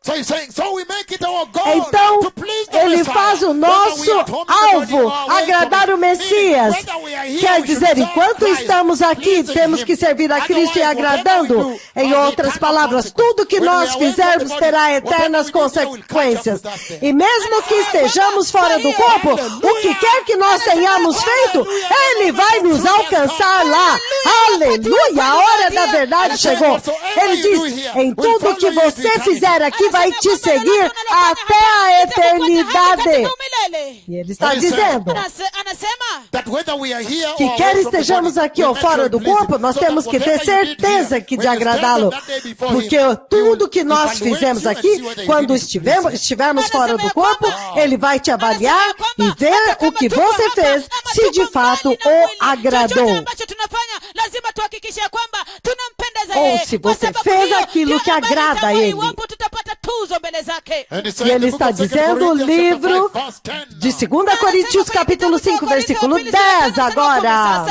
So he's saying, so we make it our goal Então, to please the ele Messiah. faz o Whether nosso we are at home alvo, or away agradar from o it. Messias. Meaning, whether we are here, Quer we should dizer, serve enquanto Christ, estamos aqui, pleasing temos him. que servir a Cristo e Otherwise, agradando. whatever we do Em has outras eternal palavras, consequence. tudo que When we nós are away from fizermos the body, terá whatever eternas we do will catch up consequências. with us there. E mesmo que estejamos fora do corpo, o que quer que nós tenhamos feito, Ele vai nos alcançar lá. Aleluia! A hora da verdade chegou. Ele diz, em tudo que você fizer aqui vai te seguir até a eternidade. E ele está dizendo que quer estejamos aqui ou fora do corpo, nós temos que ter certeza que de agradá-lo. Porque tudo que nós fizemos aqui, quando estivermos fora do corpo, ele vai te avaliar e ver o que você fez, se de fato o agradou. Ou se você fez aquilo que agrada a ele. E ele está dizendo o livro de 2 Coríntios capítulo 5, versículo 10 agora.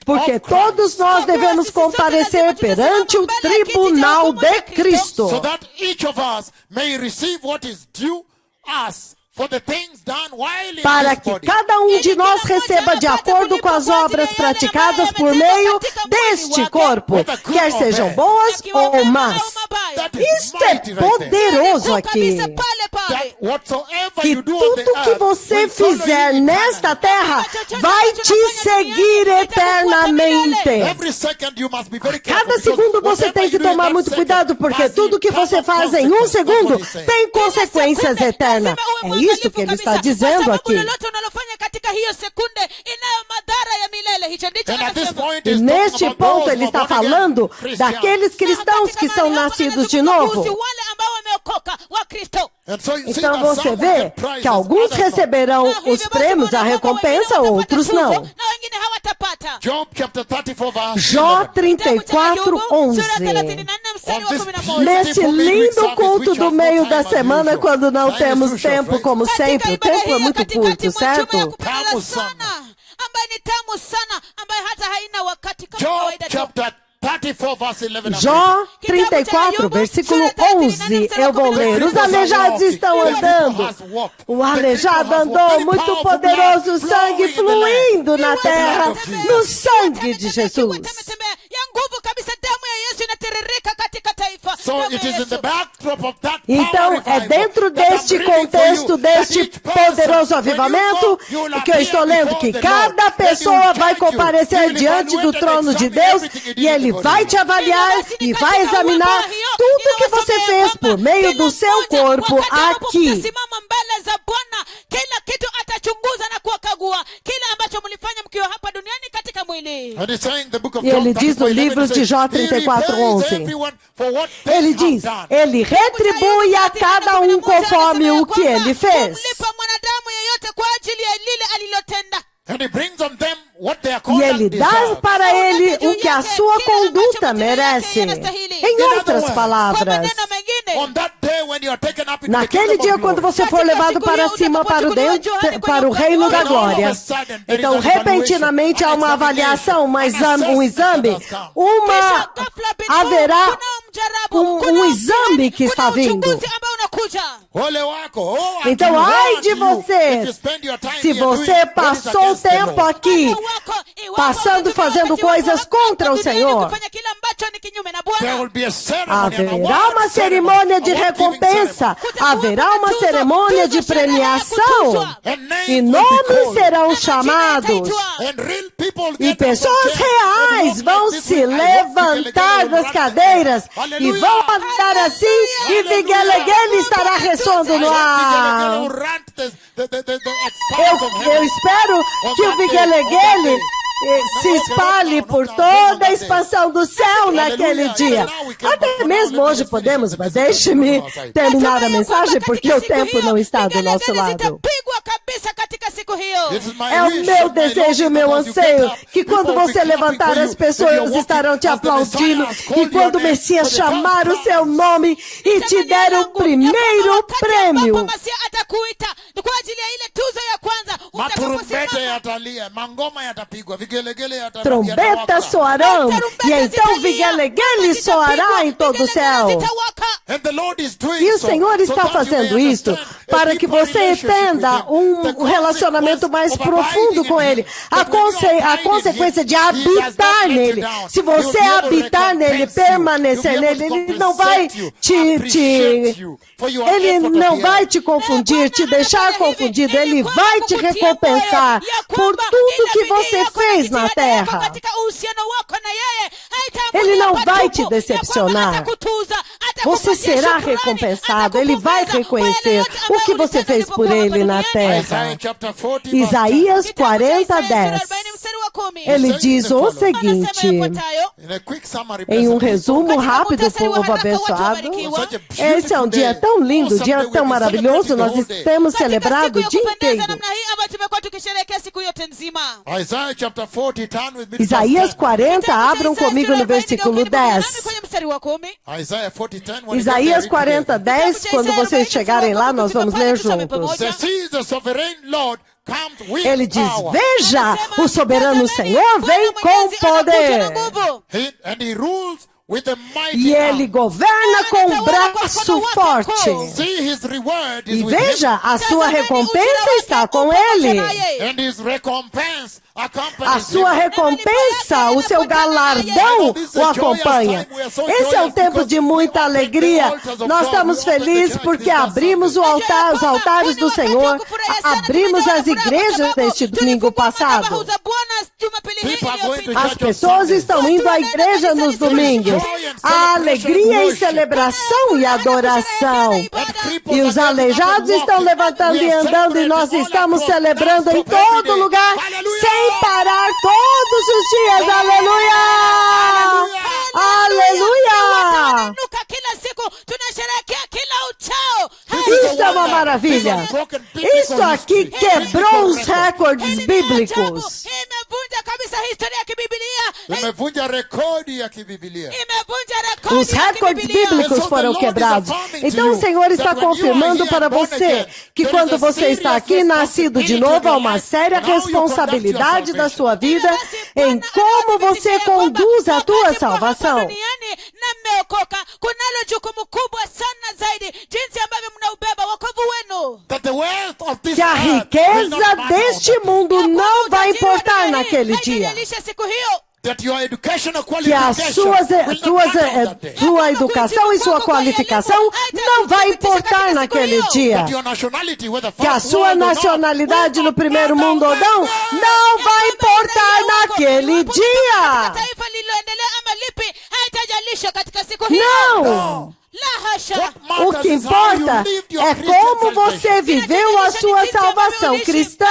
Porque todos nós devemos comparecer perante o tribunal de Cristo. Para que cada um de nós receba de acordo com as obras praticadas por meio deste corpo, quer sejam boas ou más. Isto é poderoso aqui. Que tudo que você fizer nesta terra vai te seguir eternamente. Cada segundo você tem que tomar muito cuidado, porque tudo que você faz em um segundo tem consequências eternas. É isso que ele está dizendo aqui. E neste ponto ele está falando daqueles cristãos que são nascidos de novo. Então você vê que alguns receberão os prêmios, a recompensa, outros não. Jó 34, 11. Nesse lindo culto do meio da semana, quando não temos tempo, como sempre, o tempo é muito curto, certo? Jó 34, versículo 11, eu vou ler. Os aleijados estão andando. O aleijado andou, muito poderoso, sangue fluindo na terra, no sangue de Jesus. Então, é dentro deste contexto, deste poderoso avivamento, que eu estou lendo que cada pessoa vai comparecer diante do trono de Deus e Ele vai te avaliar e vai examinar tudo que você fez por meio do seu corpo aqui. E ele diz no livro de Jó 34, 11. Ele diz, ele retribui a cada um conforme o que ele fez. E ele dá para ele o que a sua conduta merece. Em outras palavras, naquele dia quando você for levado para cima para o reino da glória, então repentinamente há uma avaliação, um exame, haverá um exame que está vindo. Então, ai de você, se você passou tempo aqui, fazendo coisas contra o Senhor. Haverá uma cerimônia de recompensa, haverá uma cerimônia de premiação, e nomes serão chamados, e pessoas reais vão se levantar das cadeiras, e vão andar assim, e Miguel estará ressoando no ar. Eu espero que o Miguel se espalhe por toda a expansão do céu naquele dia. Até mesmo hoje podemos, mas deixe-me terminar a mensagem porque o tempo não está do nosso lado. siku hiyo. This is my É o wish meu and my desejo e o longing meu that as you get anseio up, que quando people will você be clapping levantar, for as you, pessoas when you're estarão te walking, as the aplaudindo. Messiah has E called quando o your name Messias for the first chamar o seu prize. nome e te der o primeiro prêmio, Masia atakuita kwa ajili ya ile tuzo ya kwanza. Maturumbete yatalia, mangoma yatapigwa, vigelegele yatawaka. trombetas soarão e então vigueleguele soará em todo o céu. And the Lord is doing E o so, Senhor so está that you may fazendo isto understand a para que deeper você relationship entenda with Him. um relacionamento mais profundo com Ele. A consequência de habitar nele. Se você habitar nele, permanecer nele, Ele não vai te confundir, te deixar confundido. Ele vai te recompensar por tudo que você fez na terra. Ele não vai te decepcionar. Você será recompensado. Ele vai reconhecer o que você fez por Ele na terra. Isaías 40:10. Ele diz o seguinte, em um resumo rápido, povo abençoado. Esse é um dia tão lindo, dia tão maravilhoso. Nós temos celebrado o dia inteiro. Isaías 40, abram comigo no versículo 10. Isaías 40:10, quando vocês chegarem lá, nós vamos ler juntos. Ele diz, veja, o soberano Senhor vem com poder. E ele governa com um braço forte. E veja, a sua recompensa está com ele. A sua recompensa, o seu galardão o acompanha. Esse é um tempo de muita alegria. Nós estamos felizes porque abrimos os altares do Senhor. Abrimos as igrejas neste domingo passado. As pessoas estão indo à igreja nos domingos. Há alegria e celebração e adoração. E os aleijados estão levantando e andando e nós estamos celebrando em todo lugar, sem parar todos os dias. Aleluia! Aleluia! Isso é uma maravilha. Isso aqui quebrou os recordes bíblicos. Os recordes bíblicos foram quebrados. Então o Senhor está confirmando para você que quando você está aqui, nascido de novo, há uma séria responsabilidade da sua vida em como você conduz a tua salvação. Que a riqueza deste mundo não vai importar naquele dia. Que a sua educação e sua qualificação não vai importar naquele dia. Que a sua nacionalidade no primeiro mundo ou não vai importar naquele dia. Não! O que importa é como você viveu a sua salvação cristã.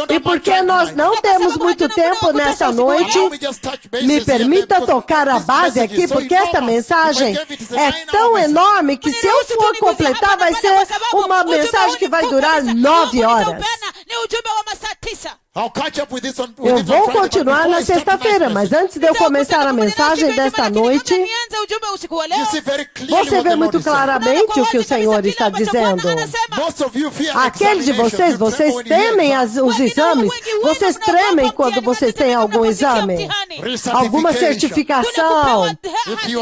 E porque nós não temos muito tempo nessa noite, me permita tocar a base aqui, porque esta mensagem é tão enorme que se eu for completar, vai ser uma mensagem que vai durar 9 horas. Eu vou continuar na sexta-feira, mas antes de eu começar a mensagem desta noite, você vê muito claramente o que o Senhor está dizendo. Aqueles de vocês temem os exames, vocês tremem quando vocês têm algum exame, alguma certificação.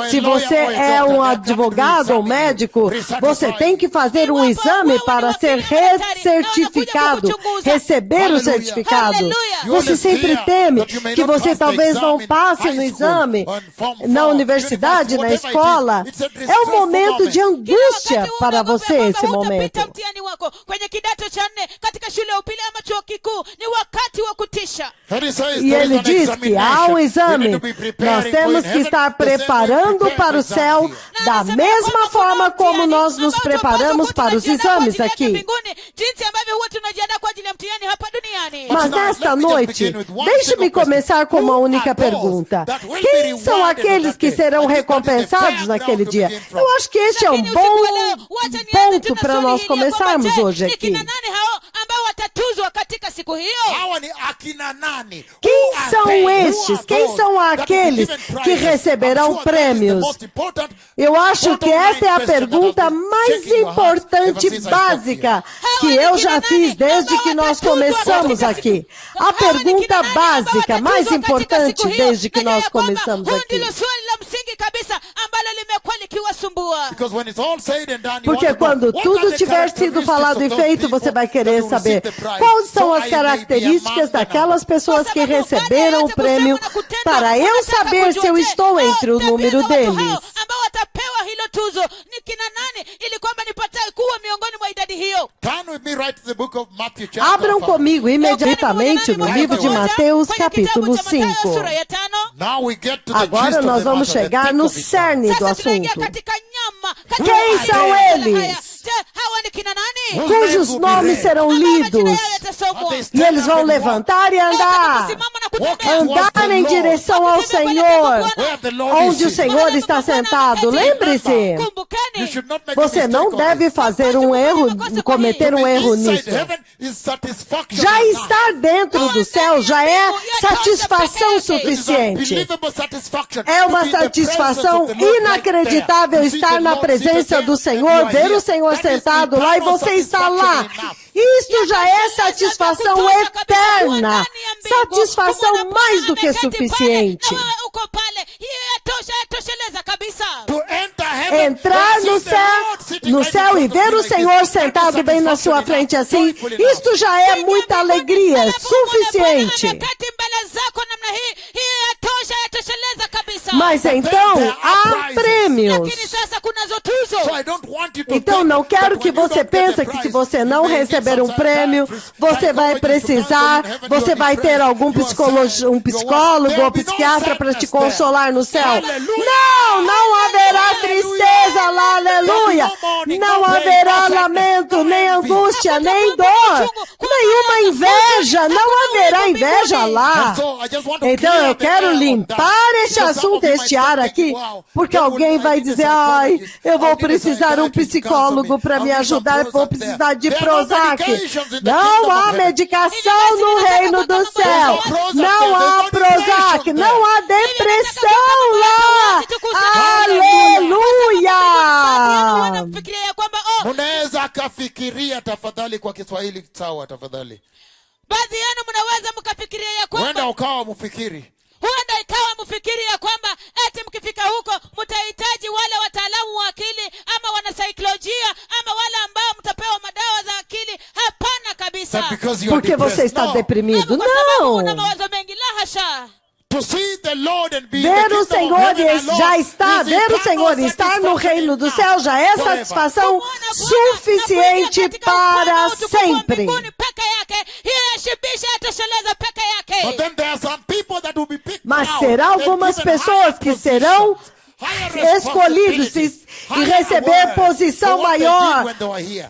Se você é um advogado ou médico, você tem que fazer um exame para ser recertificado, receber o certificado. Você sempre teme que você talvez não passe no exame, na universidade, na escola. É um momento de angústia para você, esse momento. E ele diz que há um exame. Nós temos que estar preparando para o céu da mesma forma como nós nos preparamos para os exames aqui. Mas nesta noite, deixe-me começar com uma única pergunta. Quem são aqueles que serão recompensados naquele dia? Eu acho que este é um bom ponto para nós começarmos hoje aqui. Quem são estes? Quem são aqueles que receberão prêmios? Eu acho que esta é a pergunta mais importante e básica que eu já fiz desde que nós começamos aqui. A pergunta básica mais importante desde que nós começamos aqui. Porque quando tudo tiver sido falado e feito, você vai querer saber quais são as características daquelas pessoas que receberam o prêmio, para eu saber se eu estou entre o número deles. Abram comigo imediatamente no livro de Mateus, capítulo 5. Agora nós vamos chegar no cerne do assunto. Quem são eles? Cujos nomes serão lidos, e eles vão levantar e andar em direção ao Senhor, onde o Senhor está sentado. Lembre-se, você não deve fazer um erro, cometer um erro nisso. Já estar dentro do céu já é satisfação suficiente. É uma satisfação inacreditável estar na presença do Senhor, ver o Senhor sentado lá e você está lá. Isto já é satisfação eterna, satisfação mais do que suficiente. Entrar no céu e ver o Senhor sentado bem na sua frente assim, isto já é muita alegria, suficiente. Mas então, há prêmios. Então não quero que você pense que se você não receber um prêmio, você vai precisar, você vai ter algum psicólogo ou psiquiatra para te consolar no céu. Não haverá tristeza lá, aleluia. Não haverá lamento, nem angústia, nem dor, nenhuma inveja, não haverá inveja lá. Então eu quero limpar este assunto, este ar aqui, porque alguém vai dizer, ai, eu vou precisar de um psicólogo para me ajudar, vou precisar de Prozac. Não há medicação no reino do céu. Não há Prozac, não há depressão lá. Aleluia! Munaweza akafikiria tafadhali kwa Kiswahili sawa tafadhali. Baadhi yenu mnaweza mkafikiria ya kwamba huenda ukawa mfikiri. Huenda ikawa mfikiri ya kwamba eti mkifika huko mtahitaji wale wataalamu wa akili ama wanasaikolojia ama wale ambao mtapewa madawa za akili. Hapana kabisa. Porque você está deprimido. Não. Una mawazo mengi, la hasha. Ver o Senhor já está, ver o Senhor estar no reino do céu já é satisfação suficiente para sempre. Mas será algumas pessoas que serão escolhidos e receber posição maior,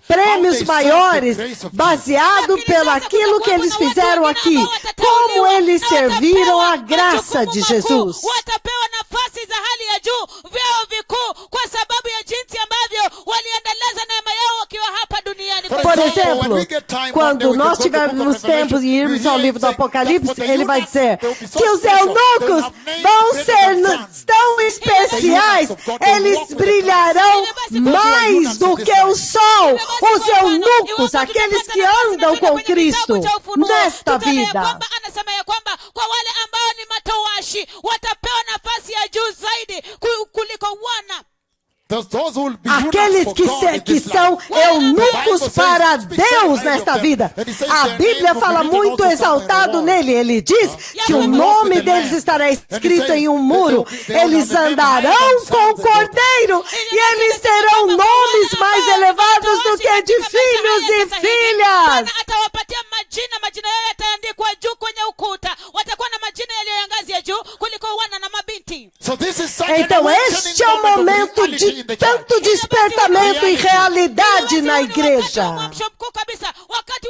prêmios maiores, baseado pelaquilo que eles fizeram aqui, como eles serviram a graça de Jesus. Por exemplo, quando nós tivermos tempo e irmos ao livro do Apocalipse, ele vai dizer que os eunucos vão ser tão especiais, eles brilharão mais do que o sol. Os eunucos, aqueles que andam com Cristo nesta vida. Aqueles que são eunucos para Deus nesta vida. A Bíblia fala muito exaltado nele. Ele diz que o nome deles estará escrito em um muro. Eles andarão com o Cordeiro e eles terão nomes mais elevados do que de filhos e filhas. Então este é o momento de tanto despertamento e realidade na igreja.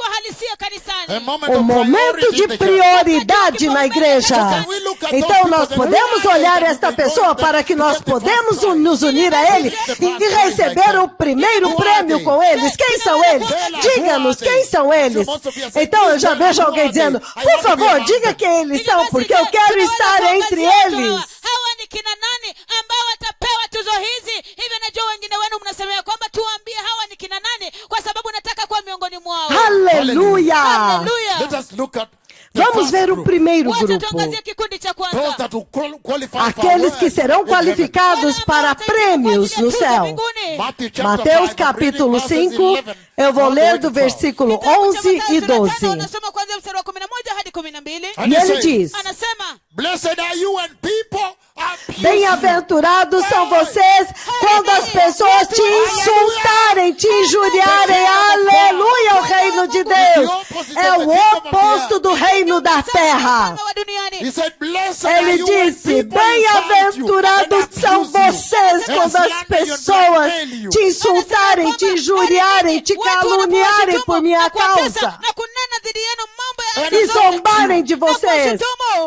uhalisia kanisani. A moment Um of momento priority de in the church. prioridade na igreja. Então nós podemos olhar esta pessoa para que nós podemos nos unir a ele e receber o primeiro prêmio com eles. Quem são eles? Diga-nos quem são eles. Então eu já vejo alguém dizendo, por favor, diga quem eles são, porque eu quero estar entre eles. Hawa ni kina nani ambao watapewa tuzo hizi? Hivyo najua wengine wenu mnasema kwamba tuambie hawa ni kina nani, kwa sababu nataka kuwa miongoni mwao. Aleluia! Hallelujah. Let us look at the Vamos first ver o group. primeiro Wacha grupo. tuangazie kikundi cha Those kwanza. that will qualify Aqueles for que serão in heaven. qualificados para prêmios no céu. Matthew chapter Mateus 5, capítulo I'm reading 5, verses 11 eu vou all the ler way do to 12. versículo 11 e 12. Unasoma kuanzia mstari wa 11 hadi 12. And E he ele says, diz, Anasema, blessed are you when people abuse you. bem-aventurados são vocês quando as pessoas te insultarem, te injuriarem. Aleluia, o reino de Deus é o oposto do reino da terra. wa duniani. He said, blessed are Ele you when disse, people insult you bem-aventurados and são abuse you, vocês and quando as slander you and pessoas blackmail you. te insultarem, te injuriarem, te caluniarem por minha causa Na kunena dhidi yenu mambo ya e zombarem de vocês.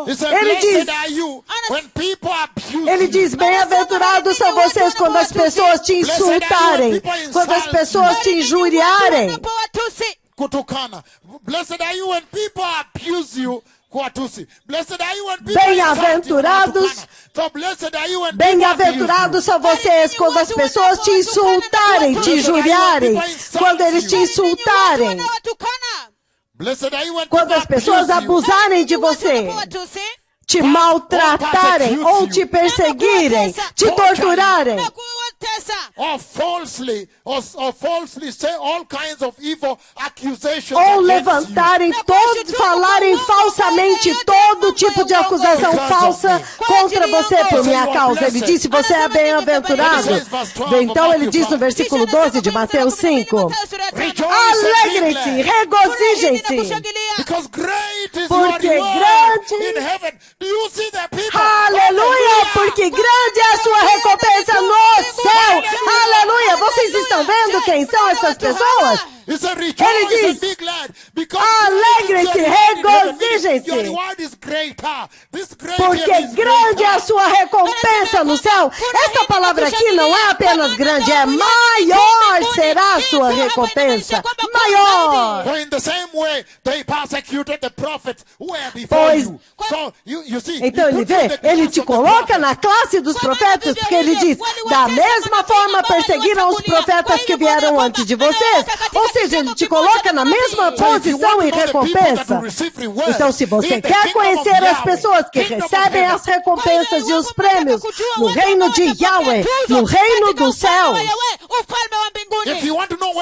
He said, Ele blessed diz, are you when people abuse Ele you. diz, bem-aventurados são vocês quando as pessoas te insultarem, quando as pessoas te injuriarem. Watusi. Kutukana. Blessed are you when people abuse you. Kuatusi. Blessed are you when people Bem-aventurados- insult you. Kutukana. So blessed are you when people Bem-aventurados são vocês quando as pessoas te insultarem, te injuriarem, quando eles te insultarem, Blessed are you when quando people as pessoas abuse you. abusarem de você, te maltratarem ou te perseguirem, te torturarem, Or falsely say all kinds of evil accusations ou against levantarem falarem falsamente todo tipo de acusação falsa contra você por minha causa. Ele disse, você é bem-aventurado. Então ele diz no versículo 12 de Mateus 5, alegrem-se, regozijem-se, Because great is Porque your reward grande- in heaven. Do you see the people? aleluia, porque grande é a sua recompensa no céu. Aleluia, vocês estão vendo quem são essas pessoas? He said, Ele rejoice diz, and be glad, because alegrem-se, your reward in heaven, regozijem-se. your reward is greater. This great Porque here is grande é a greater. sua recompensa no céu. Esta palavra aqui não é apenas grande, é maior será a sua recompensa. Maior. For in the same way they persecuted the prophets who were before Pois- you. So you see, Então he ele puts you in vê, the ele class te of the coloca prophets. na classe dos profetas, porque ele diz, da mesma forma perseguiram os profetas que vieram antes de vocês. Ou seja, ele te coloca na mesma posição e recompensa. Então, se você quer conhecer as pessoas que recebem as recompensas e os prêmios no reino de Yahweh, no reino dos céus,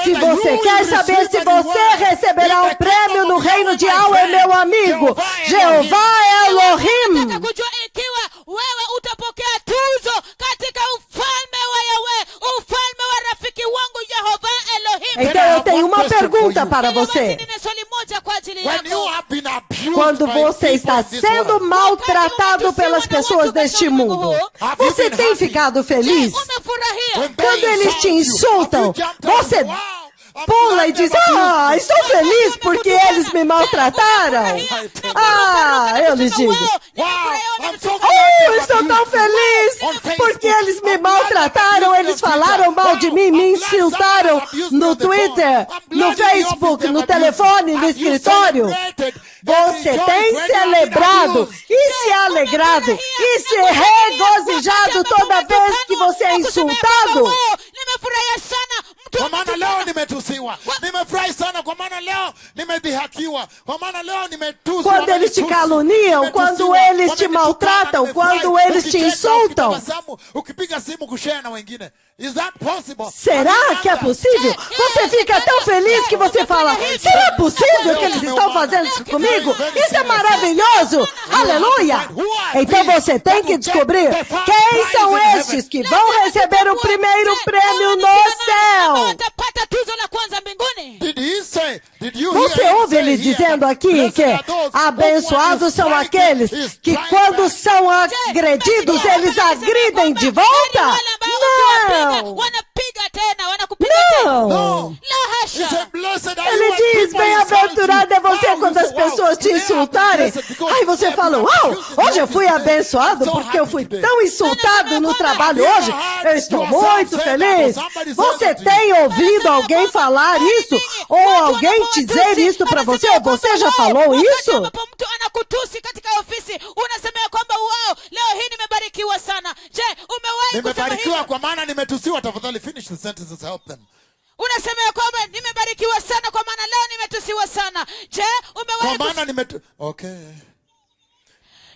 se você quer saber se você receberá o prêmio no reino de Yahweh, meu amigo, Jeová Elohim, kujua ikiwa wewe utapokea tuzo katika ufalme wa Yahweh, ufalme wa rafiki wangu Yehova Elohim. então eu tenho uma pergunta para você. Nina swali moja kwa ajili When you yako. have been abused Quando by você people está in this sendo world, maltratado pelas pessoas deste mundo, você tem ficado feliz? Umefurahia? when they Quando eles te insult you, insultam, have you jumped up? você Wow, I'm pula glad e diz, they abused estou feliz porque eles me maltrataram. Eu lhes digo, I'm so glad estou tão feliz porque eles me maltrataram, eles falaram mal de mim, me insultaram no Twitter, no Facebook, no telefone, no escritório. Você tem celebrado e se alegrado e se regozijado toda vez que você é insultado? Nimefurahia sana. Kwa maana leo nimetusiwa, nimefurahi sana kwa maana leo nimedhihakiwa, kwa maana leo nimetuswa. Quando eles te caluniam, quando eles te maltratam, quando eles te insultam. Ukipiga simu kushare na wengine. Is that possible? Será que é possível? Você fica tão feliz que você fala, será possível que eles estão fazendo isso comigo? Isso é maravilhoso! Aleluia! Então você tem que descobrir quem são estes que vão receber o primeiro prêmio no céu. Watapata tuzo la kwanza mbinguni. Você ouve ele dizendo aqui que abençoados são aqueles que quando são agredidos, eles agridem de volta? Não! Wanapiga wanakupiga tena, wanakupiga tena. No. La He hasha. said, blessed are you Ele when diz, people insult bem-aventurado é you. você Wow, quando you as say, wow, pessoas te today I've been insultarem. blessed because Aí você today fala, I've been uau, abused in the hoje eu office fui today. abençoado I'm so porque eu happy fui today. tão insultado no trabalho hoje. Eu estou muito feliz. Você tem ouvido alguém falar isso? Ou alguém dizer isso para você? Ou você já falou isso? Ambapo mtu anakutusi katika ofisi, unasema ya kwamba wow, leo hii nimebarikiwa sana. Je, umewahi kusema Nimebarikiwa hivyo? kwa maana nimetusiwa. Tafadhali finish the sentences, help them. Unasema ya kwamba nimebarikiwa sana kwa maana leo nimetusiwa sana. Je, Kwa umewahi maana okay.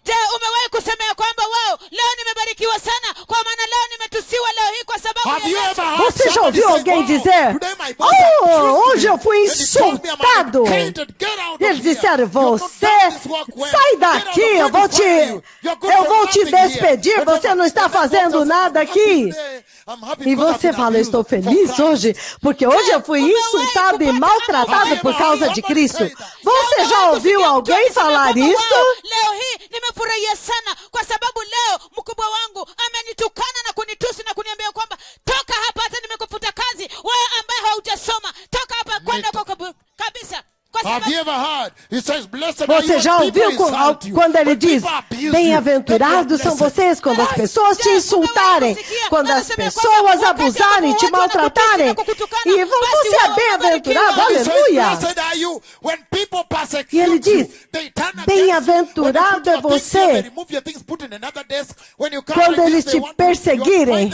Je, umewahi kusema ya kwamba wow, leo nimebarikiwa sana kwa maana leo nimetusiwa leo hii kwa sababu ya Have you Yesu? ever heard Você já somebody ouviu say, alguém wow, dizer, today my boss accused oh, hoje me, eu fui and he told me I'm insultado. hated. Get out of Eles here. disseram, You've not você done this work well. sai Get out daqui, of eu here, vou we fire you. You're good for nothing here. despedir, você não está fazendo nada aqui. E você fala, eu estou feliz hoje, porque hoje eu fui insultado e maltratado por causa de Cristo. Você já ouviu alguém falar isso? Leo hii nimefurahia sana kwa sababu leo mkubwa wangu amenitukana na kunitusi na kuniambia kwamba toka hapa, hata nimekufuta kazi, wewe ambaye haujasoma, toka hapa kwenda kwa kabisa. Have you ever heard? He says, blessed are you Você já when ouviu people insult you. quando ele When diz, people abuse you, bem-aventurados são vocês quando as pessoas te insultarem, quando as pessoas abusarem, te maltratarem. E você é bem-aventurado, aleluia. E ele diz, bem-aventurado é você quando eles te perseguirem.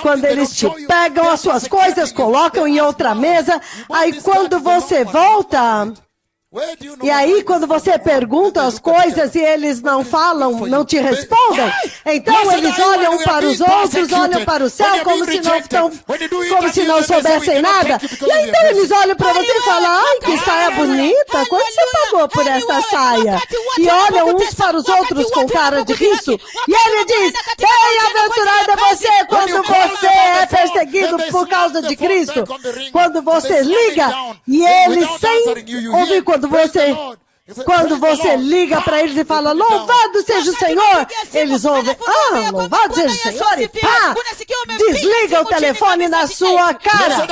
Quando eles te pegam as suas coisas, colocam em outra mesa, aí quando você volta, e aí quando você pergunta as coisas e eles não falam, não te respondem, então eles olham para os outros, olham para o céu como se não soubessem nada. E aí então eles olham para você e falam, ai, que saia bonita, quanto você pagou por essa saia? E olham uns para os outros com cara de riso. E ele diz, bem-aventurado é você quando você é perseguido por causa de Cristo. Quando você liga e eles sem ouvir, quando você liga para eles e fala, louvado seja o Senhor, eles ouvem, louvado seja o Senhor, e pá, desliga o telefone na sua cara.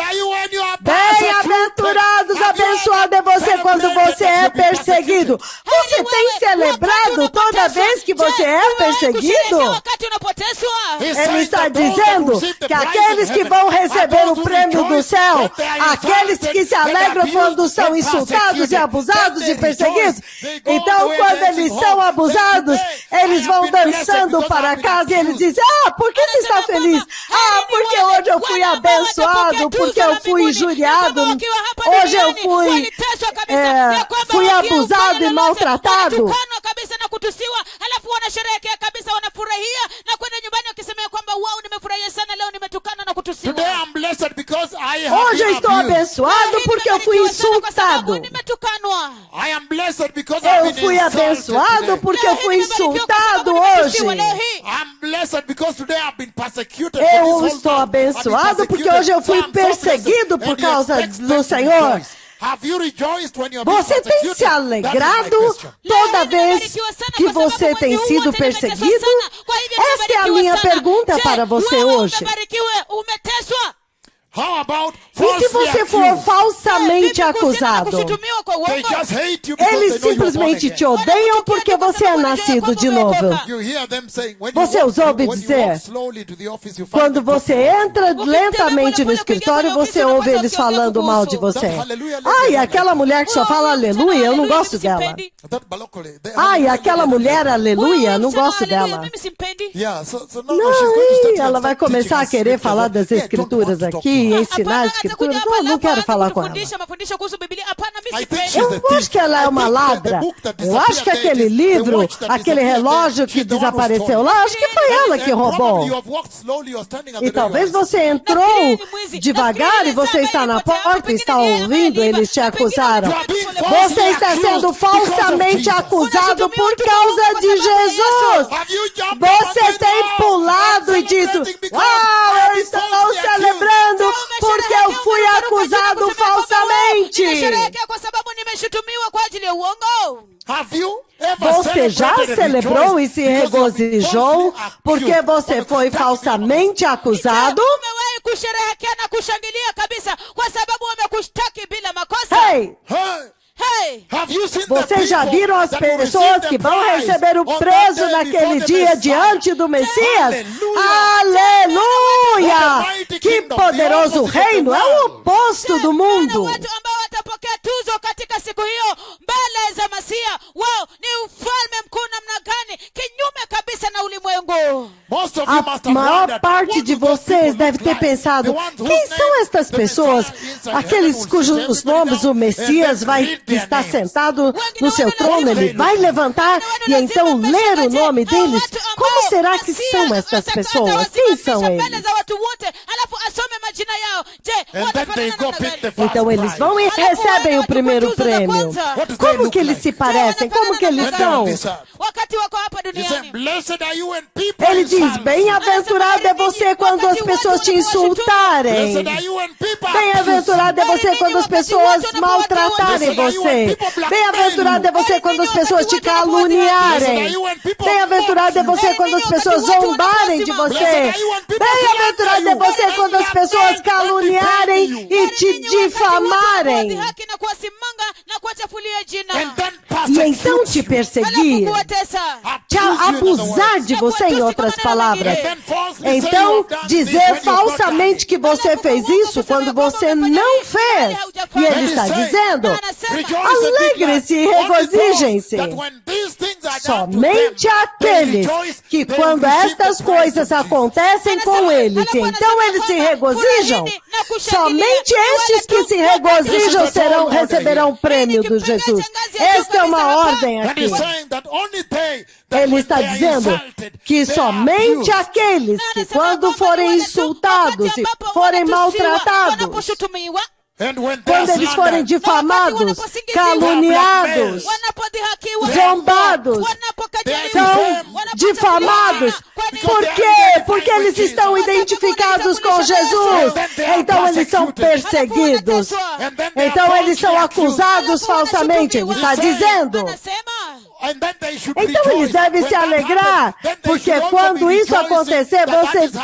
Bem-aventurados, abençoado é você quando você é perseguido. Você tem celebrado toda vez que você é perseguido? Ele está dizendo que aqueles que vão receber o prêmio do céu, aqueles que se alegram quando são insultados e abusados e perseguidos, então quando eles são abusados, eles vão dançando para casa e eles dizem, por que você está feliz? Porque hoje eu fui abençoado, porque eu fui injuriado, hoje eu fui abusado e maltratado. Hoje eu estou abençoado porque eu fui insultado. Eu fui abençoado porque eu fui insultado hoje. Eu estou abençoado porque hoje eu fui perseguido por causa do Senhor. Você tem se alegrado toda vez que você tem sido perseguido? Esta é a minha pergunta para você hoje. E se você for falsamente acusado? Eles simplesmente te odeiam porque você é nascido de novo. Você os ouve dizer, quando você entra lentamente no escritório, você ouve eles falando mal de você. Ai, aquela mulher que só fala aleluia, eu não gosto dela. Ai, aquela mulher aleluia, não gosto dela. Não, ela vai começar a querer falar das escrituras aqui, ensinar as escrituras. Não quero falar com ela. Eu acho que ela é uma ladra. Eu acho que aquele livro, aquele relógio que desapareceu lá, acho que foi ela que roubou. E talvez você entrou devagar e você está na porta e está ouvindo, eles te acusaram. Você está sendo falsamente acusado por causa de Jesus. Você tem pulado e dito, eu estou celebrando porque eu fui acusado falsamente. Você já celebrou e se regozijou porque você foi falsamente acusado? Umewahi kusherehekea na kushangilia kabisa kwa sababu wamekushtaki bila makosa? Hey! Hey! Vocês já viram as pessoas que vão receber o preso naquele dia diante do Messias? Aleluia! Que poderoso reino! É o oposto do mundo. Watu ambao watapokea tuzo katika siku hiyo mbele za Masia. Wao ni ufalme mkuu namna gani? Kinyume kabisa na ulimwengu. A maior parte de vocês deve ter pensado, quem são estas pessoas? Aqueles cujos nomes o Messias vai estar sentado no seu trono, ele vai levantar e então ler o nome deles. Como será que são estas pessoas? Quem são eles? Então eles vão e recebem o primeiro prêmio. Como que eles se parecem? Como que eles são? Ele diz, bem-aventurado é você quando as pessoas te insultarem. Bem-aventurado é você quando as pessoas maltratarem você. Bem-aventurado é você quando as pessoas te caluniarem. Bem-aventurado é você quando as pessoas zombarem de você. Bem-aventurado é você quando as pessoas caluniarem e te difamarem. E então te perseguir, te abusar de você, em outras palavras. Então, dizer falsamente que você fez isso quando você não fez. E ele está dizendo, alegre-se e regozijem-se. Somente aqueles que quando estas coisas acontecem com eles, então eles se regozijam. Somente estes que se regozijam receberão o prêmio do Jesus. Esta é uma ordem aqui. Ele está dizendo que somente aqueles que quando forem insultados e forem maltratados, quando eles forem difamados, caluniados, zombados, são difamados. Por quê? Porque eles estão identificados com Jesus. Então eles são perseguidos. Então eles são acusados falsamente. Ele está dizendo. Então eles devem se alegrar, porque quando isso acontecer,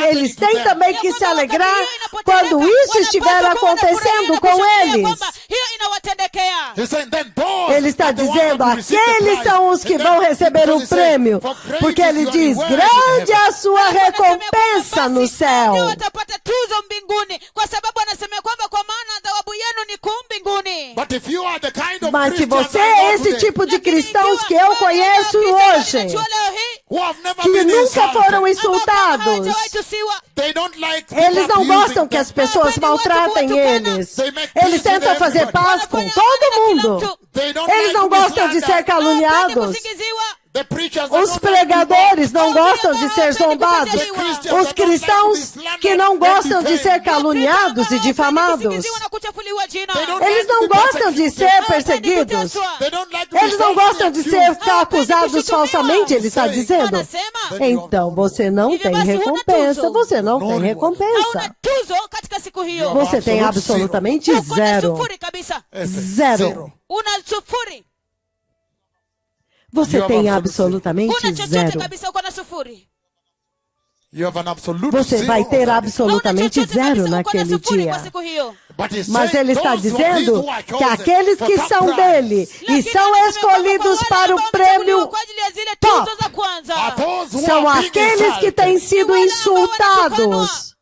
eles têm também que se alegrar quando isso estiver acontecendo com eles. Ele está dizendo, aqueles são os que vão receber o prêmio, porque ele diz, grande é a sua recompensa no céu. Mas se você é esse tipo de cristãos que eu conheço hoje, que nunca foram insultados, eles não gostam que as pessoas maltratem eles. Eles tentam fazer paz com todo mundo. Eles não gostam de ser caluniados. Os pregadores não gostam de ser zombados. Os cristãos que não gostam de ser caluniados e difamados. Eles não gostam de ser perseguidos. Eles não gostam de ser acusados falsamente, ele está dizendo. Então você não tem recompensa. Você não tem recompensa. Você tem absolutamente zero. Zero. Você tem absolutamente zero. Você vai ter absolutamente zero naquele dia. Mas ele está dizendo que aqueles que são dele e são escolhidos para o prêmio top são aqueles que têm sido insultados.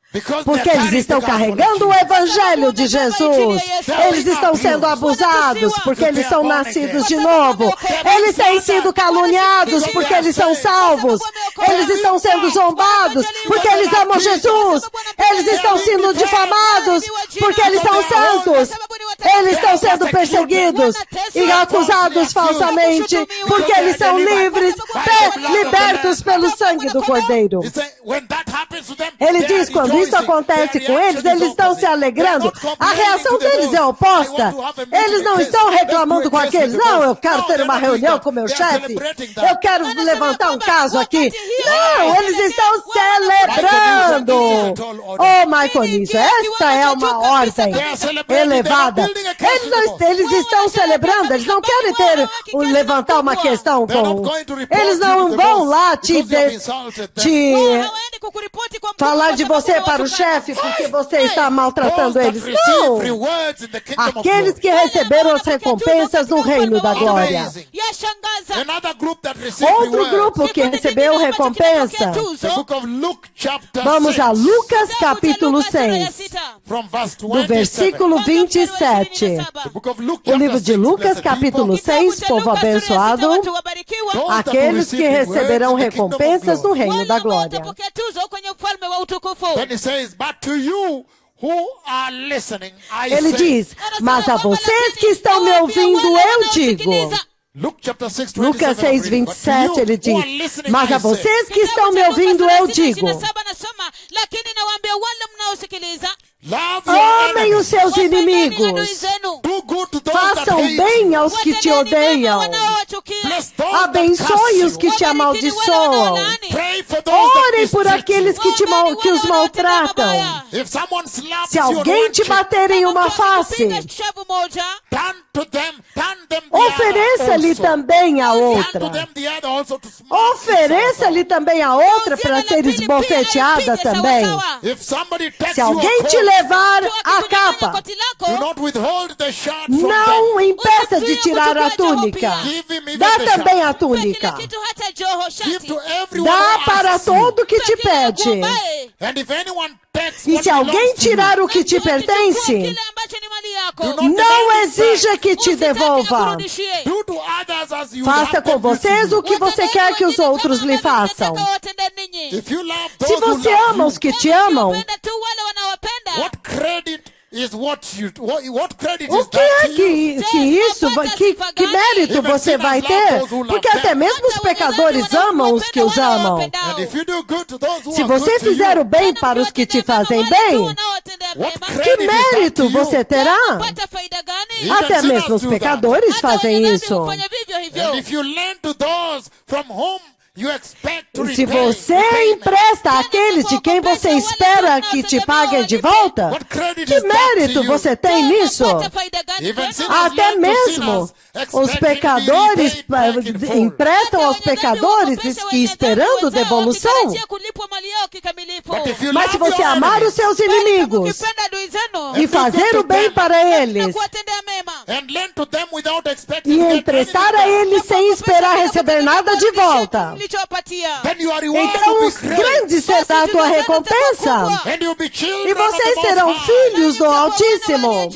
Porque eles estão carregando o evangelho de Jesus. Eles estão sendo abusados porque eles são nascidos de novo. Eles têm sido caluniados porque eles são salvos. Eles estão sendo zombados porque eles amam Jesus. Eles estão sendo difamados porque eles são santos. Eles estão sendo perseguidos e acusados falsamente porque eles são livres, libertos pelo sangue do Cordeiro. Ele diz, quando isso acontece com eles, eles estão se alegrando. A reação deles é oposta. Eles não estão reclamando com aqueles. Não, eu quero ter uma reunião com meu chefe. Eu quero levantar um caso aqui. Não, eles estão celebrando. Oh, Michael Nisso, esta é uma ordem elevada. building a case with the Eles estão celebrando, eles não querem levantar uma questão com... Eles não vão lá te falar de você para o chefe porque você está maltratando eles. Não! Aqueles que receberam as recompensas no reino da glória. Outro grupo que recebeu recompensa. Vamos a Lucas capítulo 6, do versículo 27. O livro de Lucas capítulo 6, povo abençoado, aqueles que receberão recompensas no reino da glória. Ele diz, mas a vocês que estão me ouvindo, eu digo. Lucas 6, 27, ele diz, mas a vocês que estão me ouvindo, eu digo. Amem os seus inimigos. Façam bem aos que te odeiam. Abençoe os que te amaldiçoam. Orem por aqueles que os maltratam. Se alguém te bater em uma face, ofereça-lhe também a outra. Ofereça-lhe também a outra para ser esbofeteada também. Se alguém te levar a capa, não impeça de tirar a túnica. Dá também a túnica. Dá para todo que te pede. E se alguém tirar o que te pertence, não exija que te devolva. Faça com vocês o que você quer que os outros lhe façam. Se você ama os que te amam, o que é que mérito você vai ter? Porque até mesmo os pecadores amam os que os amam. Se você fizer o bem para os que te fazem bem, que mérito você terá? Até mesmo os pecadores fazem isso. Se você empresta àqueles de quem você espera que te paguem de volta, que mérito você tem nisso? Até mesmo os pecadores emprestam aos pecadores esperando devolução. Mas se você amar os seus inimigos e fazer o bem para eles e emprestar a eles sem esperar receber nada de volta, então grande será a tua recompensa. E vocês serão filhos do Altíssimo,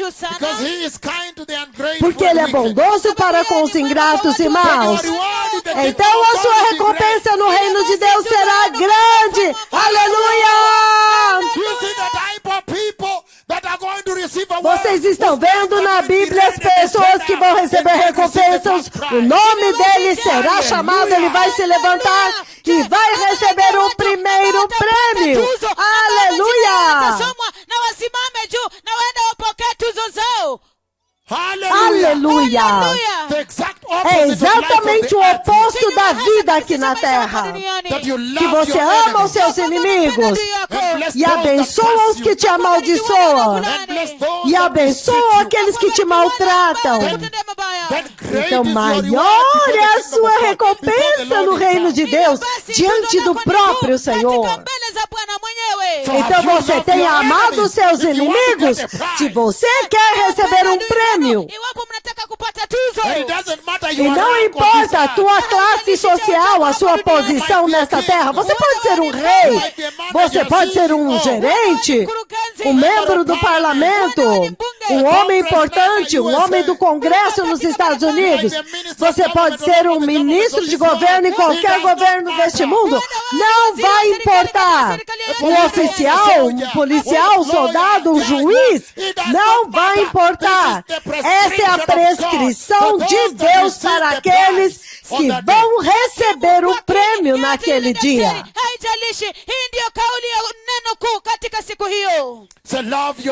porque Ele é bondoso para com os ingratos e maus. Então a sua recompensa no reino de Deus será grande. Aleluia! Vocês estão vendo na Bíblia as pessoas que vão receber recompensas. O nome dele será chamado, ele vai se levantar e vai receber o primeiro prêmio. Aleluia! Aleluia! É exatamente o oposto da vida aqui na terra. Que você ama os seus inimigos e abençoa os que te amaldiçoam e abençoa aqueles que te maltratam. Então maior é a sua recompensa no reino de Deus diante do próprio Senhor. Então você tem amado os seus inimigos. Se você quer receber um prêmio, e não importa a tua classe social, a sua posição nesta terra, você pode ser um rei, você pode ser um gerente, um membro do parlamento, um homem importante, um homem do Congresso nos Estados Unidos, você pode ser um ministro de governo em qualquer governo deste mundo, não vai importar. Um oficial, um policial, um soldado, um juiz, não vai importar. Essa é a prescrição de Deus para aqueles que vão receber o prêmio naquele dia.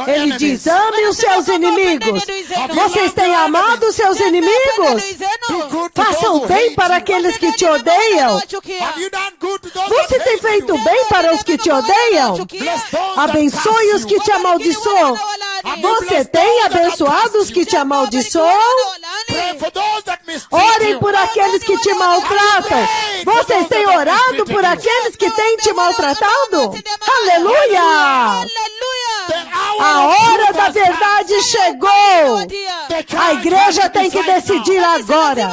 Ele diz, ame os seus inimigos. Vocês têm amado os seus inimigos? good to Faça those o who bem hate para you? aqueles que te odeiam. Have you done good to those Você that tem hate feito you? bem para os que te odeiam? Bless those that Abençoe curse os que you. te amaldiçoam. Você tem abençoado os que te amaldiçoam? Pray for those that mistreat Orem you. por aqueles que te maltratam. Vocês têm orado por aqueles que têm te maltratado? Aleluia! A hora da verdade chegou. A igreja tem que decidir agora.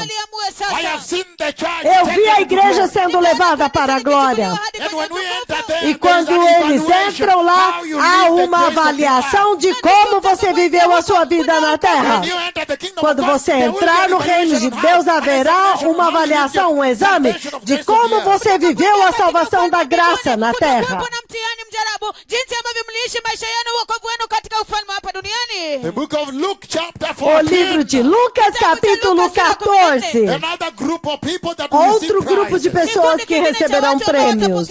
I have seen the church Eu vi a taken igreja to sendo levada para a glória. And when we enter there, E quando there is an eles evaluation entram lá, how you há live the uma grace of avaliação de como você viveu a sua vida na terra. When you enter the kingdom Quando of God, você there will entrar be no an reino de evaluation Deus, on how- haverá an evaluation uma on how you live avaliação, the um exame salvation of de grace on como the earth. você viveu a salvação da graça na terra. The book of Luke chapter O 14. livro de Lucas, capítulo 14. Another group of people that will Outro receive grupo de prizes. pessoas que receberão prêmios.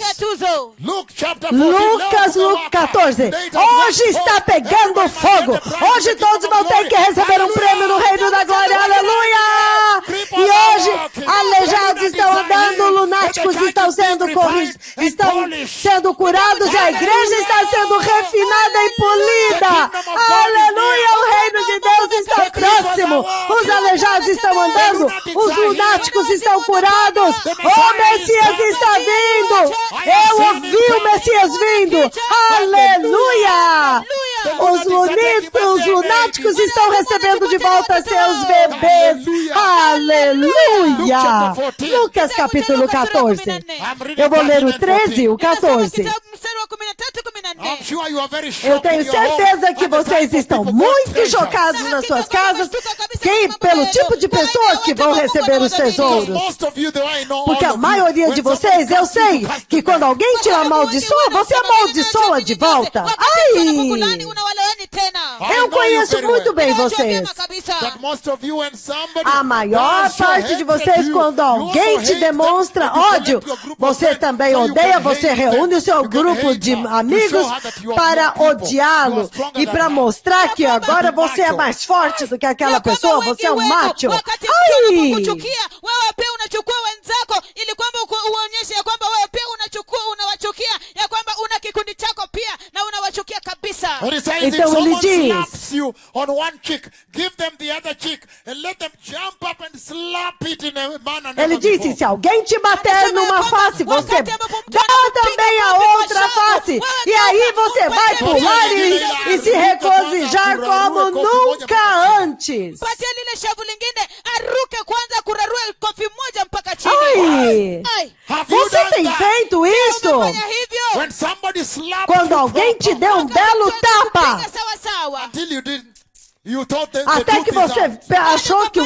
Luke chapter 14. Lucas 14. Hoje está pegando fogo. Hoje todos vão ter que receber um prêmio no reino da glória. Aleluia! E hoje aleijados estão andando, lunáticos estão sendo curados e a igreja está sendo refinada e polida. Aleluia! O reino de Deus está próximo. Os aleijados estão andando, os lunáticos estão curados. O Messias está vindo. Eu ouvi o Messias vindo. Aleluia! Os lunáticos estão recebendo de volta seus bebês. Aleluia! Lucas capítulo 14. Eu vou ler o 13 e o 14. I'm sure you are very Eu shocked tenho in your home certeza que at the vocês type of estão people God muito treasure. chocados nas suas casas pelo tipo de pessoas que vão receber os Because tesouros. most of you, the way I know Porque all a of maioria you, de when vocês, eu somebody sei curses you, que quando alguém te amaldiçoa, você amaldiçoa de volta. Ai! Eu conheço muito bem vocês. that most of you, when somebody A maior does show parte de hatred vocês, to you, quando you alguém also te hate demonstra them, and you ódio, collect your group of você friends, também so you odeia, can você hate them, reúne o seu you can grupo hate de her, to amigos show her that you are para more people, you odiá-lo are stronger e than para her. mostrar que agora você é mais forte do que aquela pessoa, você é um macho. Ai! wewe pia unachukua wenzako ili kwamba uonyeshe ya kwamba wewe pia unawachukia ya kwamba una kikundi chako pia na unawachukia kabisa. And it says, Então if ele someone diz, slaps you on one cheek, give them the other cheek and let them jump up and slap it in a manner never ele disse, before. se alguém te bater numa face, você dá também a outra face. E aí você vai pular e se regozijar como nunca antes. Patia lile shavu lingine aruke kwanza kurarua kofi moja mpaka chini. Ai! Ai. Have you Você done tem that? feito isso? Umefanya hivyo. When somebody slaps Quando you alguém te proper, deu um belo tapa, Piga sawa sawa. until you didn't, you thought that the até que truth is você out. achou que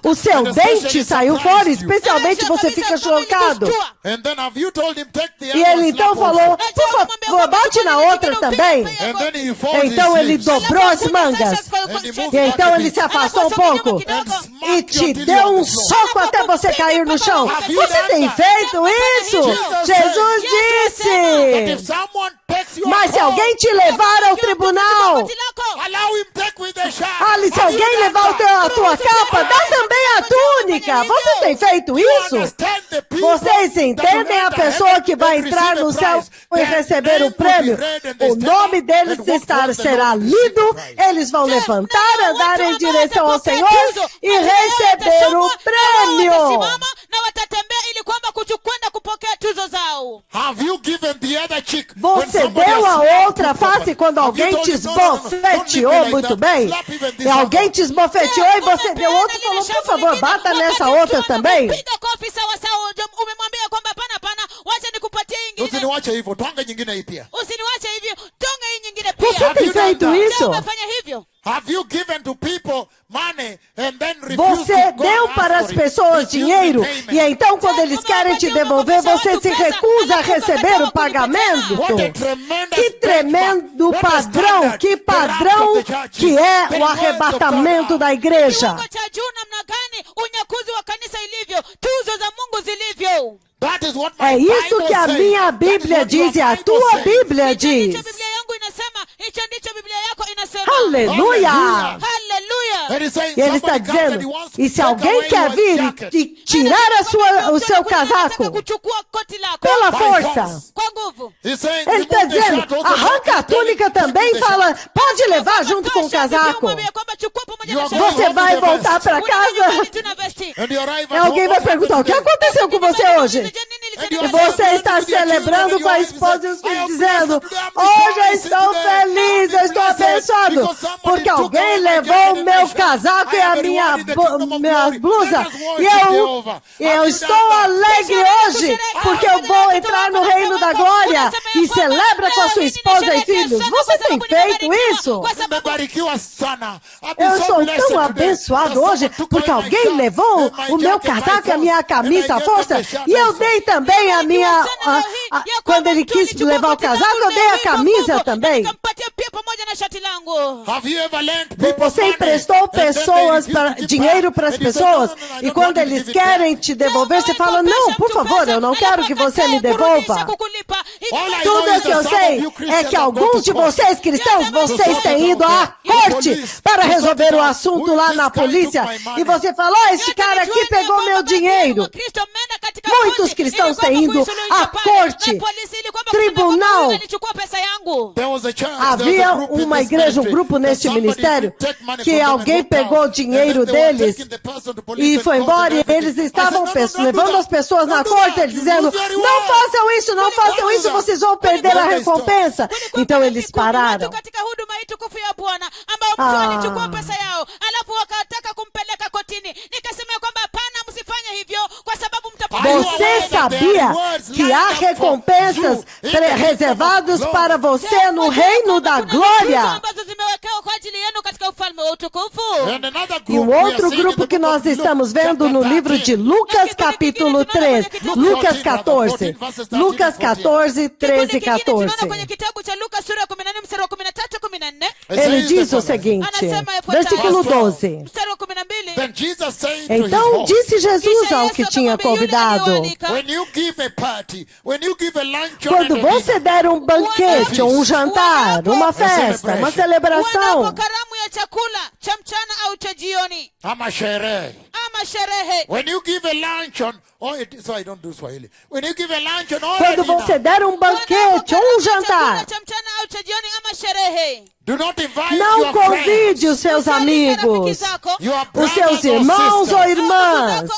o seu dente saiu fora, especialmente você fica chocado. And then have you told him, take the E other ele então slap falou, also? por favor, bate na outra também. And then he folds Então his ele sleeves. dobrou as mangas. E então ele se afastou um pouco e te deu um soco até você cair no chão. Você tem feito isso? Jesus If disse. someone takes you Mas se alguém te levar ao tribunal, allow him take with the shaft. ali, se alguém levar a tua capa, dá também a túnica. Você tem feito isso? Understand the people Vocês that entendem will a enter pessoa heaven que vai and entrar receive no a céu prize. e Their receber name o prêmio? will be read and they O stand nome up deles and walk towards the será Lord and receive the lido, prize. eles vão levantar, andar em direção ao Senhor e receber o prêmio. Na watatembea ili kwamba kwenda kupokea tuzo zao. Have you given the other cheek? Você deu a outra face quando alguém te esbofeteou muito bem? E alguém te esbofeteou e você deu outra e falou, por favor, bata nessa outra também. Piga kofi sawa sawa, umemwambia kwamba pana, wacha nikupatie ingine. Usiniwache hivyo, twanga nyingine hii pia. Usiniwache hivyo, tonga hii nyingine pia. Você tem feito isso? Umefanya hivyo? Have you given to people money and then refused Você to go deu and para ask as for it? pessoas Refused dinheiro repayment. e então quando eles querem te devolver, você se recusa a receber o pagamento. What a tremendous Que tremendo benchmark. What a padrão, standard. que The rapture padrão of the church. que é The o words of arrebatamento God. da igreja. Kiwango cha juu namna gani unyakuzi wa kanisa ilivyo, tuzo za Mungu zilivyo. That is what my É isso Bible que a says. minha That is Bíblia what diz e your a Bible tua says. Bíblia Hicho diz. ndicho Biblia yangu inasema, hicho ndicho Biblia yako inasema. Aleluia! Haleluya. And he's saying, E ele está somebody comes and he dizendo, wants to e se take alguém away quer your vir jacket e tirar o seu casaco kuchukua koti lako pela by força, force. kwa nguvu. He's saying, ele está remove the dizendo, shirt, also arranca a jacket, tell him, túnica take também the e fala, shirt. pode levar junto com o casaco. Você vai voltar para casa And you arrive e at alguém home, vai what perguntar, o happened que today? aconteceu com você hoje? E você está celebrando com a esposa e os filhos, dizendo, hoje eu estou feliz, eu estou abençoado, porque alguém levou o meu casaco e a minha blusa, e eu estou alegre hoje, porque eu vou entrar no reino da glória, e celebra com a sua esposa e filhos. Você tem feito isso? Eu estou tão abençoado hoje, porque alguém levou o meu casaco e a minha camisa à força, e eu dei também a minha... quando ele quis levar o casaco, eu dei a camisa também. Você emprestou dinheiro para as pessoas, e quando eles querem te devolver, você fala, não, por favor, eu não quero que você me devolva. Tudo que eu sei é que alguns de vocês, cristãos, vocês têm ido à corte para resolver o assunto lá na polícia, e você falou, esse cara aqui pegou meu dinheiro. Muitos cristãos têm ido à corte, tribunal. Havia uma igreja, um grupo neste ministério, que alguém pegou o dinheiro deles e foi embora, e eles estavam levando as pessoas na corte, eles dizendo, não façam isso, vocês vão perder a recompensa. Então eles pararam. Você sabia que há recompensas reservadas para você no reino da glória? E um outro grupo que nós estamos vendo no livro de Lucas capítulo 3, Lucas 14, Lucas 14, 13 e 14. Ele diz o seguinte, versículo 12. Então disse Jesus ao que tinha convidado, quando você der um banquete, ou um jantar, uma festa, uma celebração, when you give a luncheon, so I don't do Swahili. When you give a luncheon or quando a dinner, você der um banquete ou um jantar, do not invite não your convide friends, os seus amigos, your os brothers seus or irmãos ou sisters, irmãs,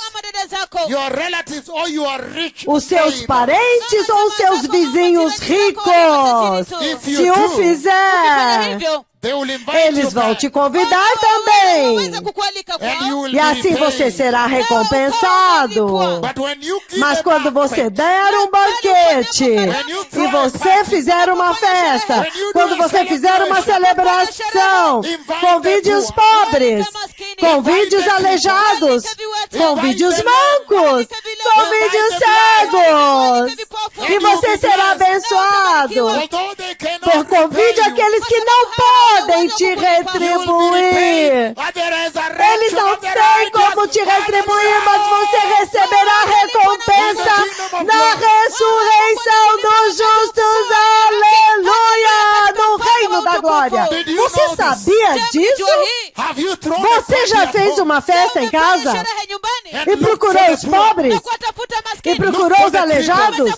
your relatives or your rich os seus neighbors. parentes ou seus vizinhos ricos. Se o fizer, They will invite eles you vão back. te convidar também. And you will E assim be você repaid. será recompensado. But when you give Mas a quando você banquet, der um banquete e você fizer uma festa, quando você fizer uma celebração, convide os pobres, convide os aleijados, convide os mancos, convide os cegos, e você será abençoado. although they cannot Convide repay you, aqueles que não podem te retribuir. at the resurrection Eles não of the têm como righteous, te retribuir, mas você receberá recompensa na ressurreição dos justos. Aleluia! No reino da glória. Você sabia disso? have you thrown a Você party já at fez home? uma festa em casa? And E look procurou for os the poor? pobres? E procurou os aleijados?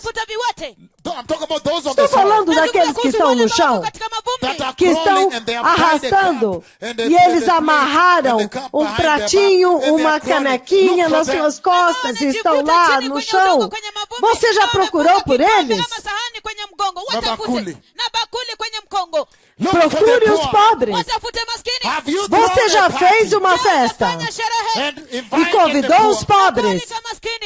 I'm talking about those on Estou the side falando daqueles que estão no chão, that are que estão crawling and they are behind the arrastando, cup, and they e put eles the plate amarraram and the cup um behind their pratinho, back, and they uma are crawling. canequinha Look nas for them. suas costas e estão lá no chão. Você já procurou por eles? Na bakuli. Procure os pobres. Have you Você thrown já a party fez uma festa and e invited convidou the os poor pobres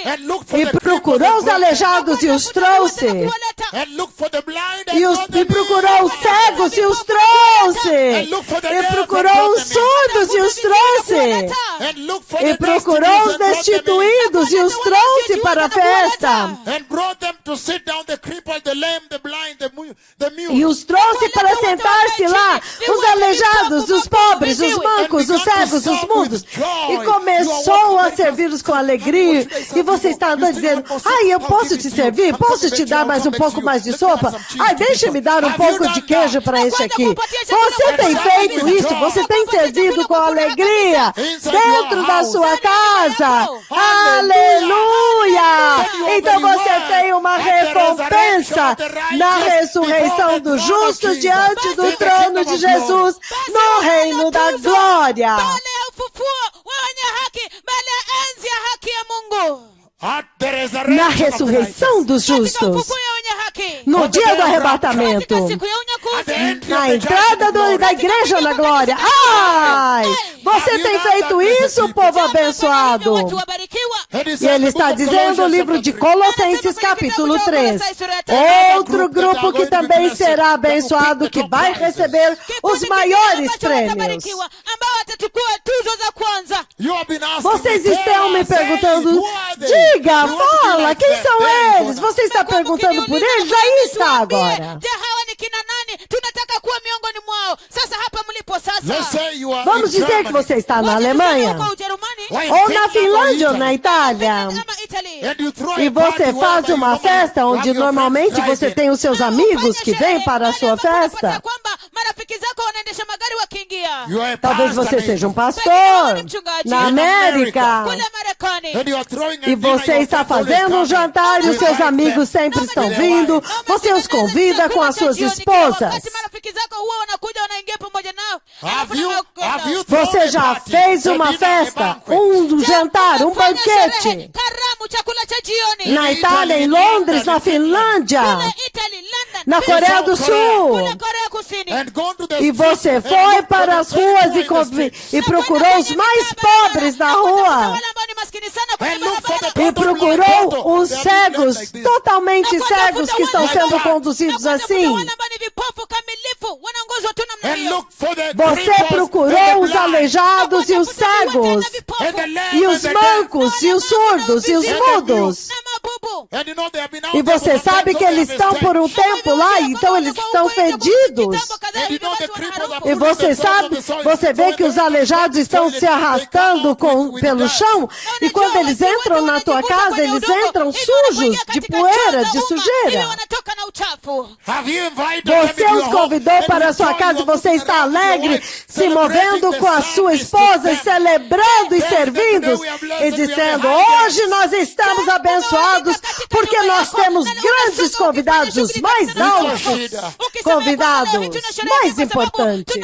and look for e the crippled procurou and os broken aleijados e os trouxe and look for the blind and e brought them procurou os in. cegos e os trouxe e procurou os surdos e os trouxe and looked for E the procurou os destitutes and brought them in, destituídos e os trouxe para a festa. and brought them to sit down, the crippled, the lame, the blind, the mute. E os trouxe para sentar-se lá, os aleijados, os pobres, os mancos, os cegos, os mudos. E começou a servi-los com alegria. E você está andando dizendo, ai, eu posso te servir? Posso te dar mais um pouco mais de sopa? Ai, deixa-me dar um pouco de queijo para este aqui. Você tem feito isso? Você tem servido com alegria dentro da sua casa? Aleluia! Então você tem uma recompensa na ressurreição do justo diante do trono de Jesus no reino da glória. Na ressurreição dos justos, no dia do arrebatamento, na entrada da igreja na glória. Ai! Você tem feito isso, povo abençoado? E ele está dizendo no livro de Colossenses, capítulo 3. Outro grupo que também será abençoado, que vai receber os maiores prêmios. Vocês estão me perguntando, diga, fala, quem são eles? Você está perguntando por eles? Aí está agora. Vamos dizer que você está na Alemanha, ou na Finlândia, ou na Itália, e você faz uma festa onde normalmente você tem os seus amigos que vêm para a sua festa. Talvez você seja um pastor na América, e você está fazendo um jantar e os seus amigos sempre estão vindo. Você os convida com as suas esposas. Você já fez uma festa, um jantar, um banquete na Itália, em Londres, na Finlândia, na Coreia do Sul. E você foi para as ruas e procurou os mais pobres da rua. E procurou os cegos, totalmente cegos, que estão sendo conduzidos assim. Você procurou os aleijados e os cegos, e os mancos, e os surdos, e os mudos. E você sabe que eles estão por um tempo lá, então eles estão fedidos. E você sabe, você vê que os aleijados estão se arrastando pelo chão, e quando eles entram na tua casa, eles entram sujos, de poeira, de sujeira. Você os convidou para a sua casa e você está alegre, se movendo com a sua esposa, e celebrando e servindo, e dizendo, hoje nós estamos abençoados, porque nós temos grandes convidados, os mais altos convidados, mais importantes.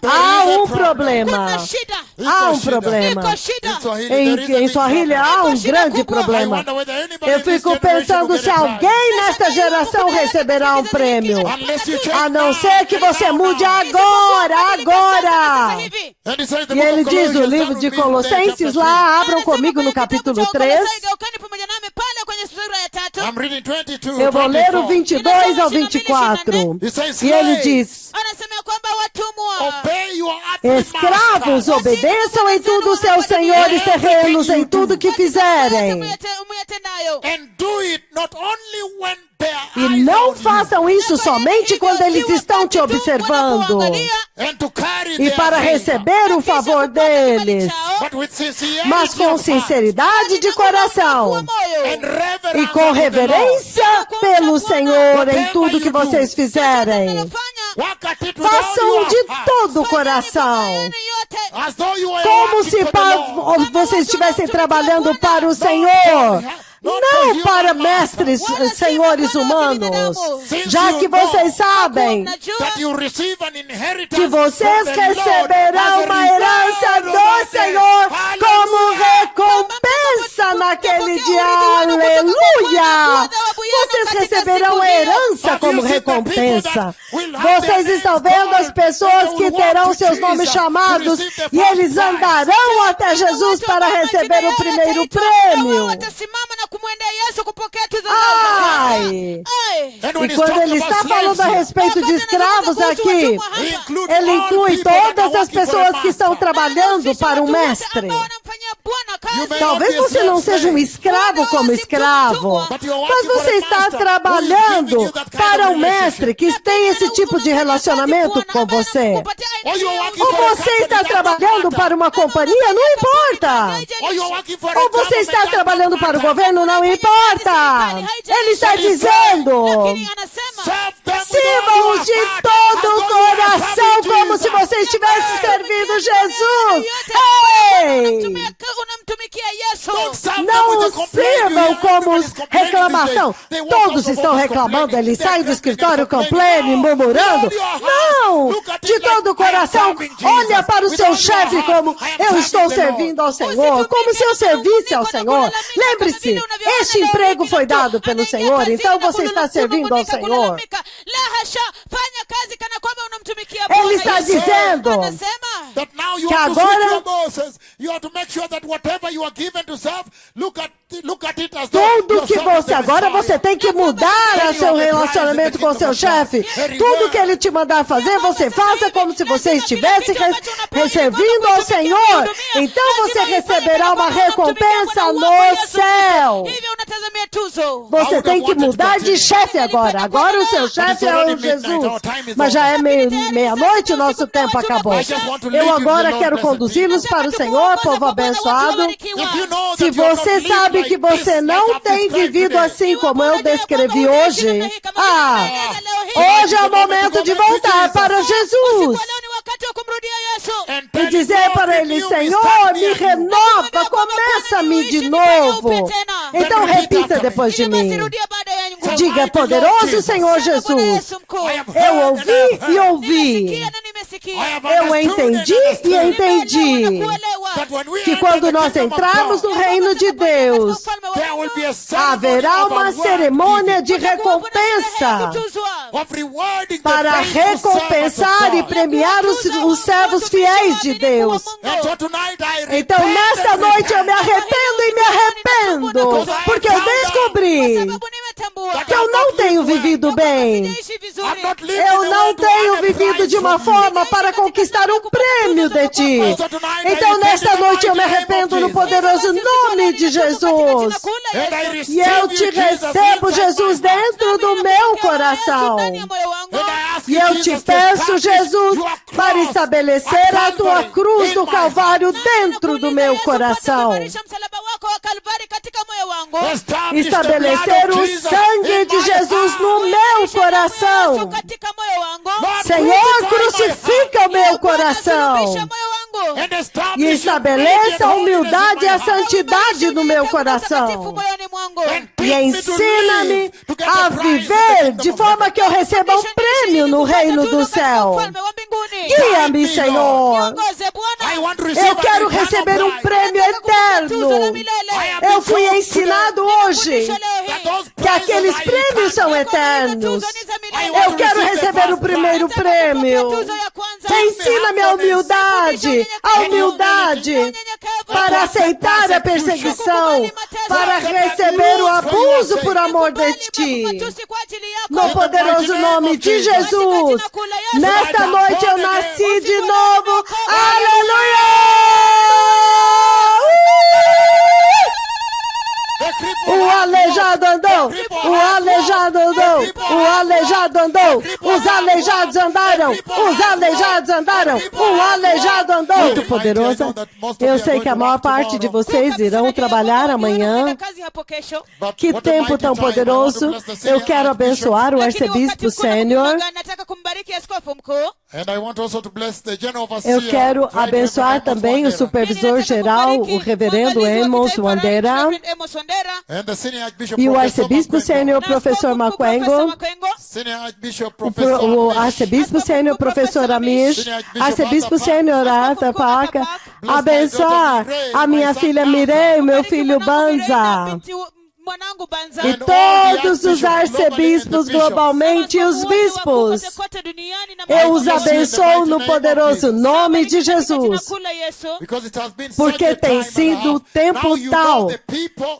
Há um problema. Há um problema. Em Swahili há um grande problema. Eu fico pensando se alguém nesta geração receberá um prêmio. A não ser que você mude agora. E ele diz no livro de Colossenses, lá, abram comigo no capítulo 3. Eu vou ler o 22 ao 24. E ele diz, escravos, obedeçam em tudo os seus senhores terrenos, em tudo que fizerem. E não façam isso somente quando eles estão te observando, e para receber o favor deles, mas com sinceridade de coração e com reverência pelo Senhor em tudo que vocês fizerem. Façam de todo o coração, como se vocês estivessem trabalhando para o Senhor, não para mestres, senhores humanos, já que vocês sabem que vocês receberão uma herança do Senhor como recompensa naquele dia. Aleluia! Vocês receberão a herança como recompensa. Vocês estão vendo as pessoas que terão seus nomes chamados e eles andarão até Jesus para receber o primeiro prêmio. kumwendea Yesu kupokea tuzo Ai! E quando ele está falando a respeito de escravos aqui, ele inclui todas as pessoas que estão trabalhando para um mestre. Talvez você não seja um escravo como escravo, mas você está trabalhando para um mestre que tem esse tipo de relacionamento com você. Ou você está trabalhando para uma companhia, não importa. Ou você está trabalhando para o governo, não importa. Ele está dizendo: sirvam-os de todo o coração, como se você estivesse servindo Jesus. Ei! Não sirvam como reclamação. Todos estão reclamando. Ele sai do escritório com pleno, murmurando. Não! De todo o coração, olha para o seu chefe como: eu estou servindo ao Senhor, como se eu servisse ao Senhor. Lembre-se, este emprego foi dado pelo Senhor, então você está servindo ao Senhor. Ele está dizendo que agora tudo que você agora você tem que mudar o seu relacionamento com o seu chefe. Tudo que ele te mandar fazer, você faça como se você estivesse servindo ao Senhor. Então você receberá uma recompensa no céu. Você tem que mudar de chefe agora. Agora o seu chefe é o Jesus. Mas já é meia-noite, o nosso tempo acabou. Eu agora quero conduzi-los para o Senhor, povo abençoado. Se você sabe que você não tem vivido assim como eu descrevi hoje, hoje é o momento de voltar para Jesus e dizer para Ele: Senhor, me renova, começa-me de novo. Então repita depois de mim. Diga: poderoso Senhor Jesus, eu ouvi e ouvi. Eu entendi e entendi que quando nós entrarmos no reino de Deus, haverá uma cerimônia de recompensa para recompensar e premiar os servos fiéis de Deus. Então, nesta noite eu me arrependo e me arrependo, porque eu descobri que eu não tenho vivido bem. Eu não tenho vivido de uma forma para conquistar um prêmio de Ti. Então, nesta noite eu me arrependo no poderoso nome de Jesus. E eu te recebo, Jesus, dentro do meu coração. E eu te peço, Jesus, para estabelecer a Tua cruz do Calvário dentro do meu coração. Estabelecer o sangue de Jesus no meu coração. Senhor, crucifica o meu coração. E estabeleça a humildade e a santidade no meu coração. E ensina-me a viver de forma que eu receba um prêmio no reino do céu. Guia-me, Senhor. Eu quero receber um prêmio eterno. Eu fui ensinado hoje que aqueles prêmios são eternos. Eu quero receber o primeiro prêmio. Ensina-me a humildade para aceitar a perseguição, para receber o abuso por amor de Ti. No poderoso nome de Jesus, nesta noite eu nasci de novo. Aleluia! O aleijado andou, o aleijado andou, o aleijado andou, os aleijados andaram, os aleijados andaram, o aleijado andou. Muito poderosa. Eu sei que a maior parte de vocês irão trabalhar amanhã. Que tempo tão poderoso. Eu quero abençoar o arcebispo sênior. Eu quero abençoar também o supervisor geral, o reverendo Amos Wandera, e o arcebispo sênior, professor Makwengo, o arcebispo sênior, professor Amish, arcebispo sênior Arthur Parker. Abençoar a minha filha Mirei, o meu filho Banza. mwanangu Banza. E todos os arcebispos globalmente e os bispos. Eu os abençoo no poderoso nome de Jesus. Porque tem sido tempo tal.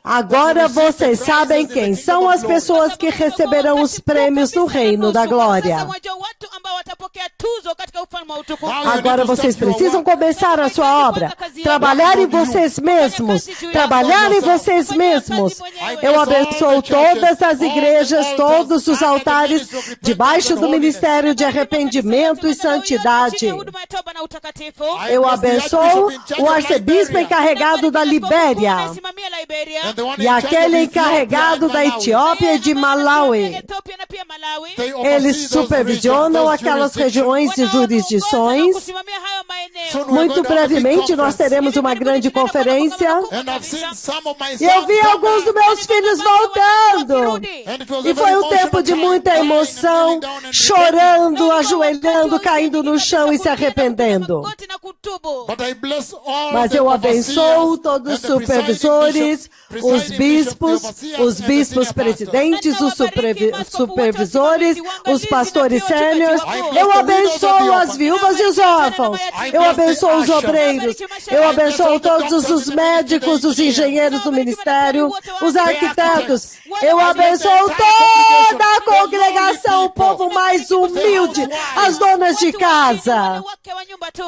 Agora vocês sabem quem são as pessoas que receberão os prêmios no reino da glória. Agora vocês precisam começar a sua obra. Trabalhar em vocês mesmos. Trabalhar em vocês mesmos. Eu abençoo todas as igrejas, todos os altares, debaixo do ministério de arrependimento e santidade. Eu abençoo o arcebispo encarregado da Libéria e aquele encarregado da Etiópia e de Malawi. Eles supervisionam aquelas regiões e jurisdições. Muito brevemente nós teremos uma grande conferência. E eu vi alguns dos meus filhos voltando. E foi um tempo de muita emoção, chorando, ajoelhando, caindo no chão e se arrependendo. Mas eu abençoo todos os supervisores, os bispos presidentes, os supervisores, os pastores sêniores. Eu abençoo as viúvas e os órfãos. Eu abençoo os obreiros. Eu abençoo todos os médicos, os engenheiros do ministério, os arquitetos. Eu abençoo toda a congregação, o povo mais humilde, as donas de casa.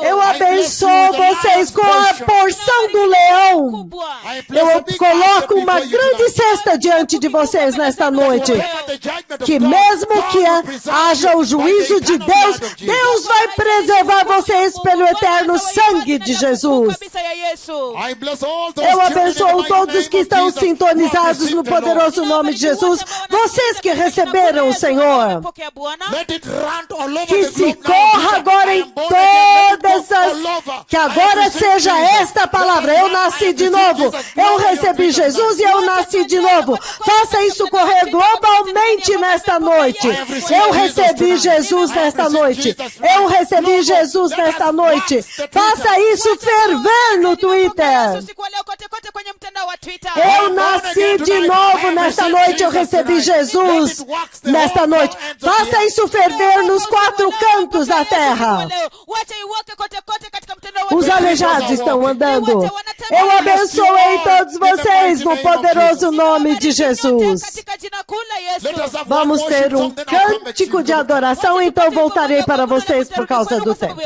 Eu abençoo vocês com a porção do leão. Eu coloco uma grande cesta diante de vocês nesta noite. Que mesmo que haja o juízo de Deus, Deus vai preservar vocês pelo eterno sangue de Jesus. Eu abençoo todos os que estão sintonizados no poderoso nome de Jesus. Vocês que receberam o Senhor. Que se corra agora em todas as... Que agora seja esta a palavra. Eu nasci de novo. Eu recebi Jesus e eu nasci de novo. Faça isso correr globalmente nesta noite. Eu recebi Jesus nesta noite. Eu recebi Jesus nesta noite. Faça isso ferver no Twitter. Eu nasci de novo nesta noite. Eu recebi Jesus nesta noite. Faça isso ferver nos 4 cantos da terra. Os aleijados estão andando. Eu abençoei todos vocês no poderoso nome de Jesus. Vamos ter um cântico de adoração, então voltarei para vocês por causa do tempo.